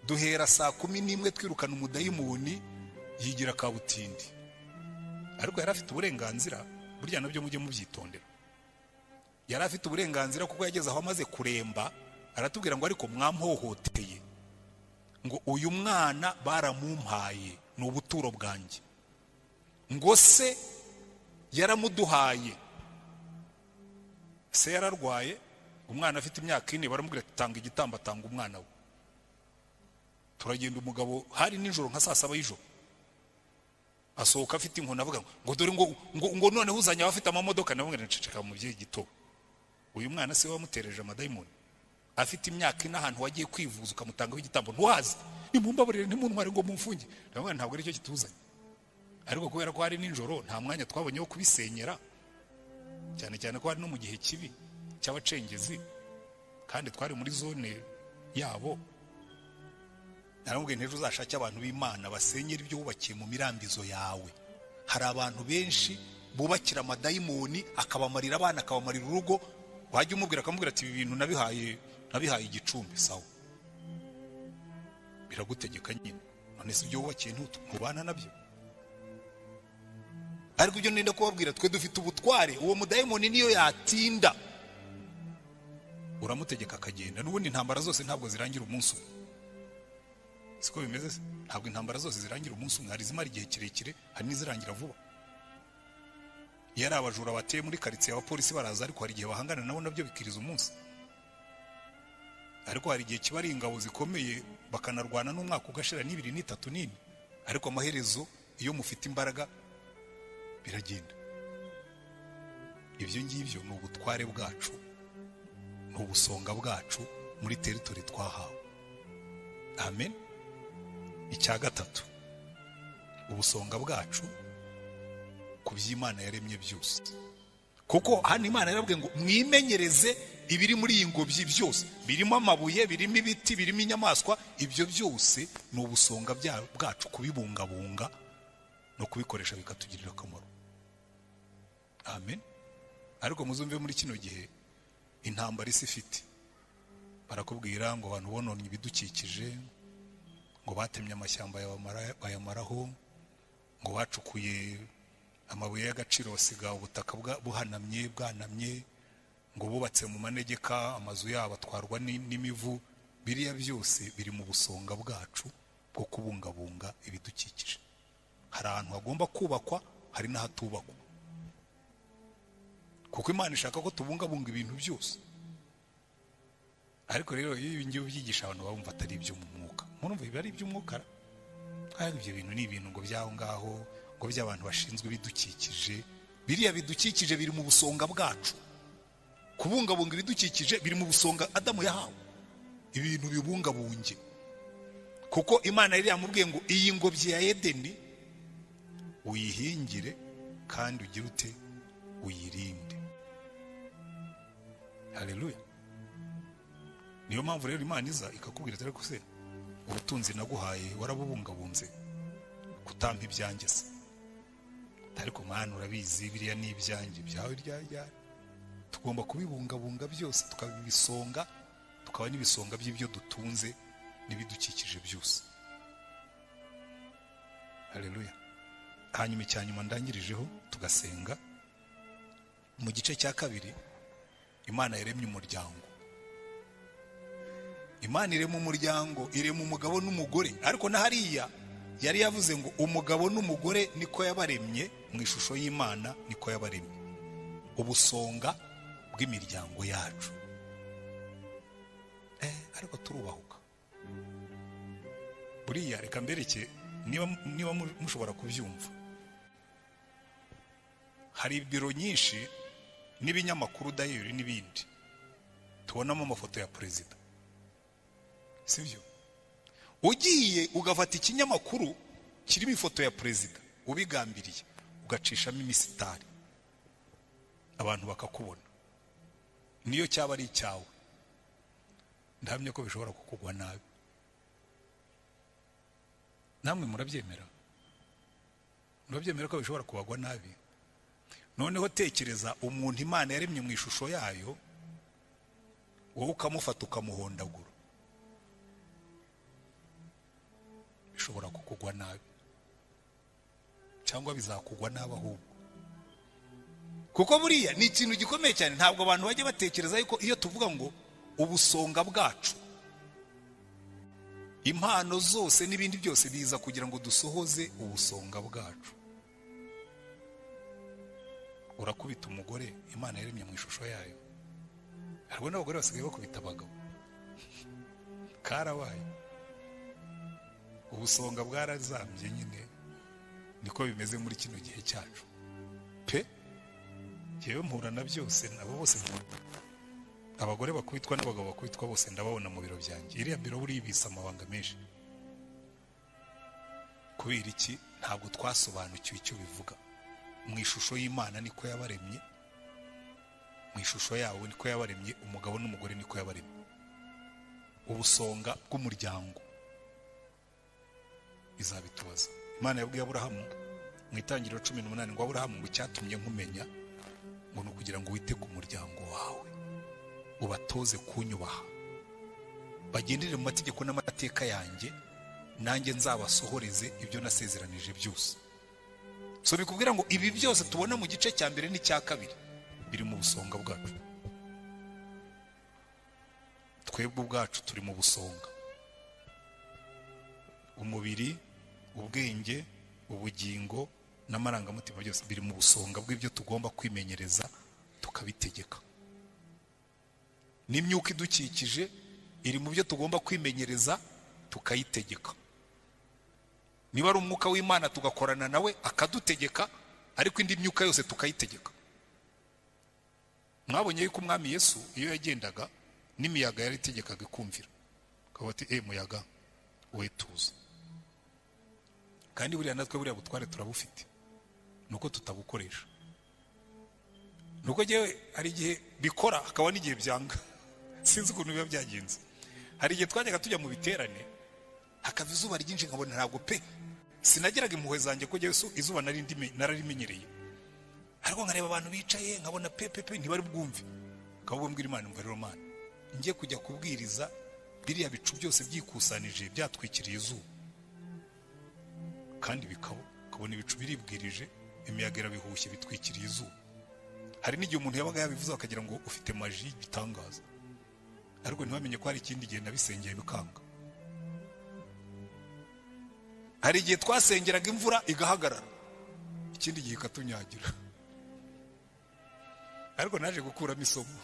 Duhera saa 11 twirukana umudayimoni, yigira kabutindi. Ariko yari afite uburenganzira, burya nabyo mujye mubyitondera. Yari afite uburenganzira kuko yageze aho amaze kuremba, aratubwira ngo ariko mwamhohoteye, ngo uyu mwana baramumpaye, ni ubuturo bwanjye. Ngo se yaramuduhaye. Se yararwaye, umwana afite imyaka 4, baramubwira ati tanga igitambo, atanga umwana we. Turagenda umugabo, hari nijoro nka saa 7 y'ijoro, asohoka afite inkoni, avuga ngo dore ngo noneho uzanya abafite amamodoka. Nabamwe nceceka mu bye gito. Uyu mwana se wamutereje amadayimoni, afite imyaka 4 ahantu wagiye kwivuza ukamutangaho igitambo ntuhazi. Nimumbabarire ntimuntware ngo mumfunge. Nabamwe ntabwo ari cyo kituzanye. Ariko kubera ko hari nijoro nta mwanya twabonye wo kubisenyera, cyane cyane ko hari no mu gihe kibi cy'abacengezi, kandi twari muri zone yabo. Naramubwiye ntejo uzashake abantu b'Imana basenyera ibyo wubakiye mu mirambizo yawe. Hari abantu benshi bubakira amadayimoni, akabamarira abana, akabamarira urugo. Wajya umubwira akamubwira ati ibi bintu nabihaye igicumbi. Sawa, biragutegeka nyine, none se ibyo wubakiye ntubana nabyo. Ariko ibyo nenda kubabwira, twe dufite ubutware. Uwo mudayimoni niyo yatinda, uramutegeka akagenda. N'ubundi intambara zose ntabwo zirangira umunsi umwe. Siko bimeze se? Ntabwo intambara zose zirangira umunsi umwe. Hari zimara igihe kirekire, hari n'izirangira vuba. Iyo ari abajura bateye muri karitsiye, abapolisi baraza, ariko hari igihe bahangana nabo nabyo bikiriza umunsi. Ariko hari igihe kiba ari ingabo zikomeye, bakanarwana n'umwaka ugashira n'ibiri n'itatu nini. Ariko amaherezo iyo mufite imbaraga biragenda. Ibyo ngibyo ni ubutware bwacu, ni ubusonga bwacu muri teritori twahawe. Amen. Icya gatatu, ubusonga bwacu ku by'Imana yaremye byose. Kuko hano Imana yarabwiye ngo mwimenyereze ibiri muri iyi ngobyi byose, birimo amabuye, birimo ibiti, birimo inyamaswa. Ibyo byose ni ubusonga bwacu, kubibungabunga no kubikoresha bikatugirira akamaro. Amen. Ariko muzumve muri kino gihe intambara isi ifite, barakubwira ngo abantu bononye ibidukikije, ngo batemye amashyamba bayamaraho, ngo bacukuye amabuye y'agaciro basiga ubutaka buhanamye, bwanamye, ngo bubatse mu manegeka, amazu yabo atwarwa n'imivu. Biriya byose biri mu busonga bwacu bwo kubungabunga ibidukikije. Hari ahantu hagomba kubakwa, hari n'ahatubakwa, kuko Imana ishaka ko tubungabunga ibintu byose. Ariko rero iyo ibi ngiye byigisha abantu bumva atari ibyo mu mwuka. Murumva biba ari iby'umwuka? Kandi ibyo bintu ni ibintu ngo byaho ngaho, ngo by'abantu bashinzwe ibidukikije. Biriya bidukikije biri mu busonga bwacu. Kubungabunga ibidukikije biri mu busonga Adamu yahawe. Ibintu bibungabunge. Kuko Imana yari yamubwiye ngo iyi ngobyi ya Edeni uyihingire kandi ugire ute, uyirinde. Haleluya. Niyo mpamvu rero Imana iza ikakubwira ati ariko se ubutunzi naguhaye warabubungabunze, kutampa ibyanjye se? Ariko Mana urabizi biriya ni ibyanjye. Byawe ryari? tugomba kubibungabunga byose, tukabibisonga, tukaba n'ibisonga by'ibyo dutunze n'ibidukikije byose. Haleluya. Hanyuma icyanyuma ndangirijeho tugasenga. Mu gice cya kabiri, Imana yaremye umuryango. Imana irema umuryango, irema umugabo n'umugore, ariko na hariya yari yavuze ngo umugabo n'umugore niko yabaremye, mu ishusho y'Imana niko yabaremye. Ubusonga bw'imiryango yacu. Ariko turubahuka. Buriya reka mbereke niba mushobora kubyumva. Hari biro nyinshi n'ibinyamakuru dayeri n'ibindi tubonamo amafoto ya perezida, sibyo? Ugiye ugafata ikinyamakuru kirimo ifoto ya perezida ubigambiriye ugacishamo imisitari, abantu bakakubona, niyo cyaba ari icyawe, ndahamya ko bishobora kukugwa nabi. Namwe murabyemera ko bishobora kubagwa nabi? Noneho tekereza umuntu Imana yaremye mu ishusho yayo, wowe ukamufata ukamuhondagura, bishobora kukugwa nabi, cyangwa bizakugwa nabi ahubwo. Kuko buriya ni ikintu gikomeye cyane. Ntabwo abantu bajya batekereza yuko iyo tuvuga ngo ubusonga bwacu, impano zose n'ibindi byose biza kugira ngo dusohoze ubusonga bwacu. Urakubita umugore Imana yaremye mu ishusho yayo, harimo n'abagore basigaye bakubita abagabo. Karabaye, ubusonga bwarazambye nyine, niko bimeze muri kino gihe cyacu pe. Yewe mpura na byose, nabo bose abagore bakubitwa n'abagabo bakubitwa bose ndababona mu biro byanjye. Iriya biro buri ibisa amabanga menshi. Kubera iki? Ntabwo twasobanukiwe icyo bivuga. Mu ishusho y'Imana niko yabaremye, mu ishusho yawe niko yabaremye, umugabo n'umugore niko yabaremye. Ubusonga bw'umuryango izabitubaza. Imana yabwiye Aburahamu mu Itangiriro 18 ngo Aburahamu, ngo cyatumye nkumenya ngo nukugira ngo wite ku muryango wawe, ubatoze kunyubaha, bagendere mu mategeko n'amateka yanjye, nanjye nzabasohoreze ibyo nasezeranije byose. So bikubwira ngo ibi byose tubona mu gice cya mbere n'icya kabiri biri mu busonga bwacu. Twebwe ubwacu turi mu busonga. Umubiri, ubwenge, ubugingo n'amarangamutima byose biri mu busonga bw'ibyo tugomba kwimenyereza tukabitegeka. N'imyuka idukikije iri mu byo tugomba kwimenyereza tukayitegeka. Niba ari umwuka w'Imana tugakorana nawe akadutegeka, ariko indi myuka yose tukayitegeka. Mwabonye yuko Umwami Yesu iyo yagendaga n'imiyaga yari itegekaga kumvira. Akaba ati muyaga we tuza. Kandi buriya natwe buriya butware turabufite, nuko tutabukoresha. Nuko jewe hari igihe bikora akaba n'igihe byanga. Sinzi ukuntu biba byagenze. Hari igihe twajyaga tujya mu biterane hakava izuba ryinshi nkabona ntabwo pe sinageraga impuhwe zanjye ko Yesu izuba nararimenyereye, ariko nkareba abantu bicaye nkabona pe ntibari bwumve. Akabwo mbwira Imana, umva rero Mana, ngiye kujya kubwiriza biriya bicu byose byikusanije byatwikiriye izuba, kandi kabona ibicu biribwirije, imiyaga irabihushye bitwikiriye izuba. Hari n'igihe umuntu yabaga yabivuze akagira ngo ufite maji bitangaza, ariko ntibamenye ko hari ikindi gihe nabisengeye bikanga. Hari igihe twasengeraga imvura igahagarara, ikindi gihe ikatunyagira. Ariko naje gukuramo isomo.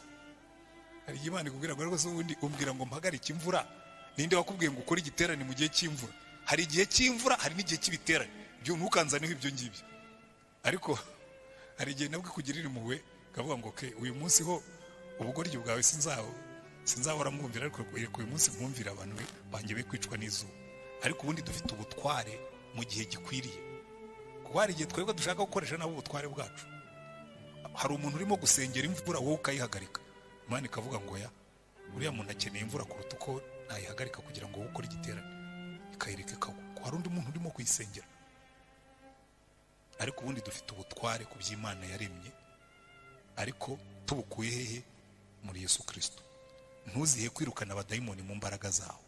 Hari igihe Imana ikubwira ngo rwose ubundi umbwira ngo mpagarike imvura, ninde wakubwiye ngo ukore igiterane mu gihe cy'imvura? Hari igihe cy'imvura, hari n'igihe cy'ibiterane, byo ntukanzaneho ibyo ngibyo. Ariko hari igihe nabwo kugirira impuhwe kavuga ngo uyu munsi ho ubugoryi bwawe sinzahora mwumvira, ariko uyu munsi mwumvira abantu banjye be kwicwa n'izuba. Ariko ubundi dufite ubutware mu gihe gikwiriye. Kuko hari igihe twebwe dushaka gukoresha nabo ubutware bwacu. Hari umuntu urimo gusengera imvura wowe ukayihagarika, Imana ikavuga ngo ya uriya muntu akeneye imvura kuruta uko nayihagarika kugira ngo wowe ukore igiterane, ikayireka ikagwa. Hari undi muntu urimo kuyisengera. Ariko ubundi dufite ubutware ku by'Imana yaremye, ariko tubukuye hehe? Muri Yesu Kristo. Ntuzihe kwirukana abadayimoni mu mbaraga zawe.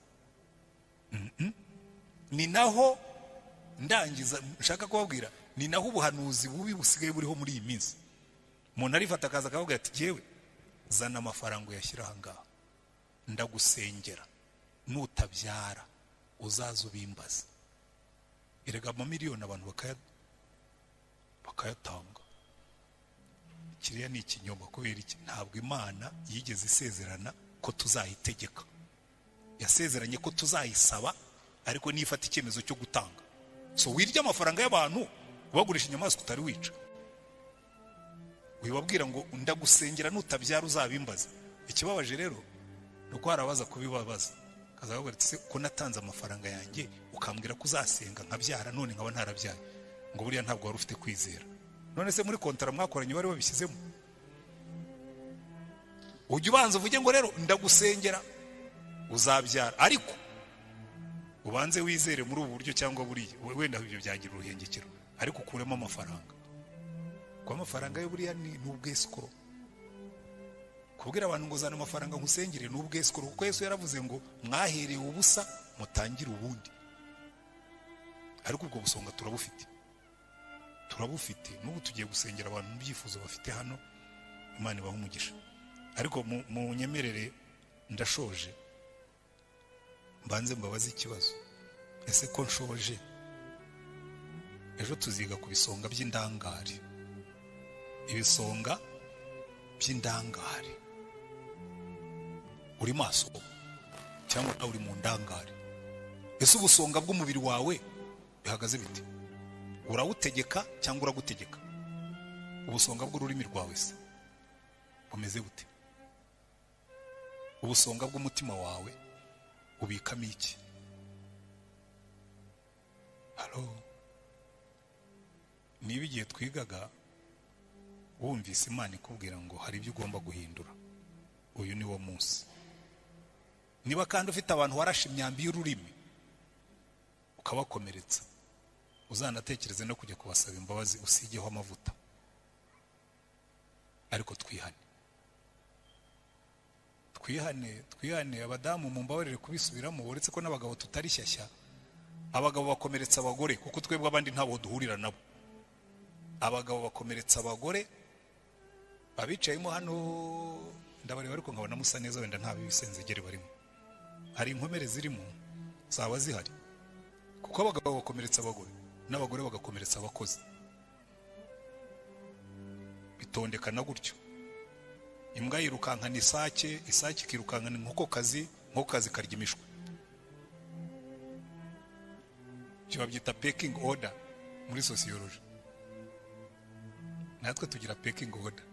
Ni naho ndangiza nshaka kubabwira, ni naho ubuhanuzi bubi busigaye buriho muri iyi minsi. Umuntu arifata akaza akavuga ati jewe zana amafaranga uyashyira aha ngaha, ndagusengera, nutabyara uzaza ubimbaza. Erega amamiliyoni abantu bakayatanga. Kiriya ni ikinyoma. Kubera iki? Ntabwo Imana yigeze isezerana ko tuzayitegeka. Yasezeranye ko tuzayisaba, ariko nifata icyemezo cyo gutanga. So wirya amafaranga y'abantu ubagurisha inyamaswa utari wica. Wibabwira ngo ndagusengera nutabyara uzabimbaza. Ikibabaje rero nuko harabaza kubibabaza. Kazavuga ati ko natanze amafaranga yanjye ukambwira ko uzasenga nkabyara none nkaba ntarabyaye. Ngo buriya ntabwo wari ufite kwizera. None se muri kontara mwakoranye bari babishyizemo? Ujye ubanza uvuge ngo rero ndagusengera uzabyara, ariko ubanze wizere muri ubu buryo cyangwa buriya. Wenda ibyo byagira uruhengekero, ariko ukuremo amafaranga. Kwa amafaranga yo buriya ni ubwesikoro. Kubwira abantu ngo zana amafaranga nkusengere ni ubwesikoro, kuko Yesu yaravuze ngo mwahereye ubusa mutangire ubundi. Ariko ubwo busonga turabufite. N'ubu tugiye gusengera abantu mu byifuzo bafite hano. Imana ibahe umugisha. Ariko mu nyemerere ndashoje, mbanze mbabaze ikibazo. Ese ko nshoje, ejo tuziga ku bisonga by'indangare. Ibisonga by'indangare. Uri maso cyangwa nawe uri mu ndangare? Ese ubusonga bw'umubiri wawe bihagaze bite? Urawutegeka cyangwa uragutegeka? Ubusonga bw'ururimi rwawe se bumeze bute? Ubusonga bw'umutima wawe ubikamo iki? Halo? Niba igihe twigaga wumvise Imana ikubwira ngo hari ibyo ugomba guhindura, uyu ni wo munsi. Niba kandi ufite abantu warashe imyambi y'ururimi ukabakomeretsa, uzanatekereze no kujya kubasaba imbabazi usigeho amavuta. Ariko twihane abadamu, mumbabarire kubisubiramo, uretse ko n'abagabo tutari shyashya. Abagabo bakomeretsa abagore kuko twebwe abandi ntabo duhurira nabo. Abagabo bakomeretsa abagore, abicayemo hano ndabareba ariko nkabona musa neza, wenda nta bibisenzegere barimo. Hari inkomere zirimo zaba zihari, kuko abagabo bakomeretsa abagore n'abagore bagakomeretsa abakozi. Bitondekana gutyo. Imbwa yirukankana isake ikirukankana inkokokazi karya imishwi. Cyo babyita pecking order muri sociology. Natwe tugira pecking order.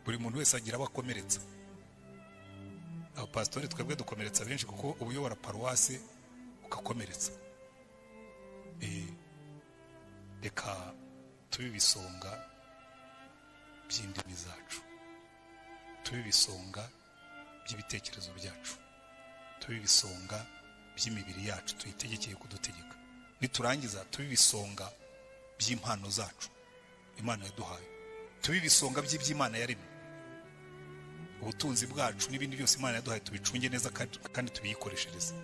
Buri muntu wese agira abakomeretsa. Abapastori twebwe dukomeretsa benshi kuko ubuyobora paruwase ukakomeretsa. Reka tubibisonga by'indimi zacu, tubibisonga by'ibitekerezo byacu, tubibisonga by'imibiri yacu tuyitegekeye kudutegeka. Niturangiza tubibisonga by'impano zacu Imana yaduhaye, tubibisonga by'iby'Imana yaremye. Ubutunzi bwacu n'ibindi byose Imana yaduhaye tubicunge neza kandi tubiyikoreshereze.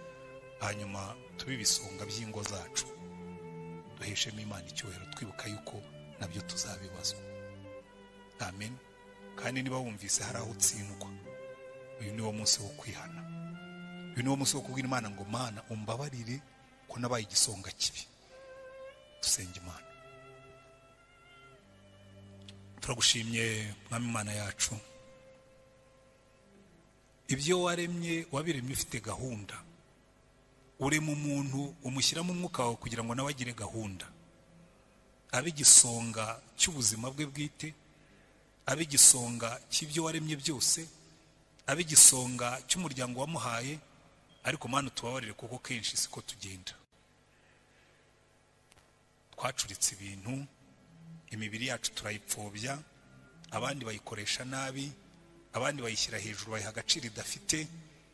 Hanyuma tubibisonga by'ingo zacu, duheshemo Imana icyubahiro, twibuka yuko nabyo tuzabibazwa. Amen. Kandi niba wumvise hari aho utsindwa, uyu ni wo munsi wo kwihana. Uyu ni wo munsi wo kubwira Imana ngo Mana umbabarire ko nabaye igisonga kibi. Dusenge Imana. Turagushimye Mwami Imana yacu, ibyo waremye wabiremye ufite gahunda. Urema umuntu umushyiramo umwuka wawe kugira ngo nawe agire gahunda, abe igisonga cy'ubuzima bwe bwite, abe igisonga cy'ibyo waremye byose, abe igisonga cy'umuryango wamuhaye. Ariko Mana tubabarire kuko kenshi siko tugenda. Twacuritse ibintu, imibiri yacu turayipfobya, abandi bayikoresha nabi, abandi bayishyira hejuru, bayiha agaciro idafite.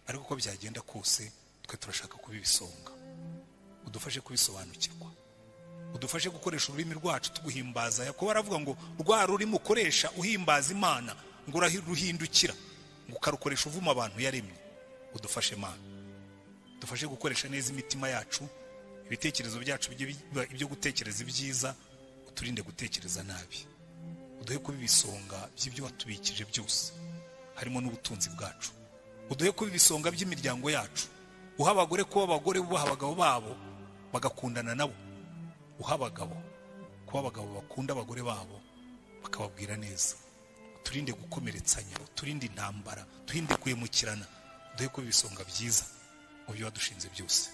Ariko uko byagenda kose twe turashaka kubibisonga. Udufashe kubisobanukirwa, udufashe gukoresha ururimi rwacu tuguhimbaza. Yakobo aravuga ngo rwa rurimi ukoresha uhimbaza Imana ngo uraruhindukira ngo ukarukoresha uvuma abantu yaremye. Udufashe Mana, dufashe gukoresha neza imitima yacu, ibitekerezo byacu ibyo gutekereza ibyiza, uturinde gutekereza nabi. Uduhe kuba ibisonga by'ibyo watubikije byose, harimo n'ubutunzi bwacu. Uduhe kuba ibisonga by'imiryango yacu. Uha abagore kuba abagore bubaha abagabo babo bagakundana nabo. Uha abagabo kuba abagabo bakunda abagore babo bakababwira neza. Uturinde gukomeretsanya, uturinde intambara, turinde guhemukirana. Uduhe kuba ibisonga byiza mu byo wadushinze byose.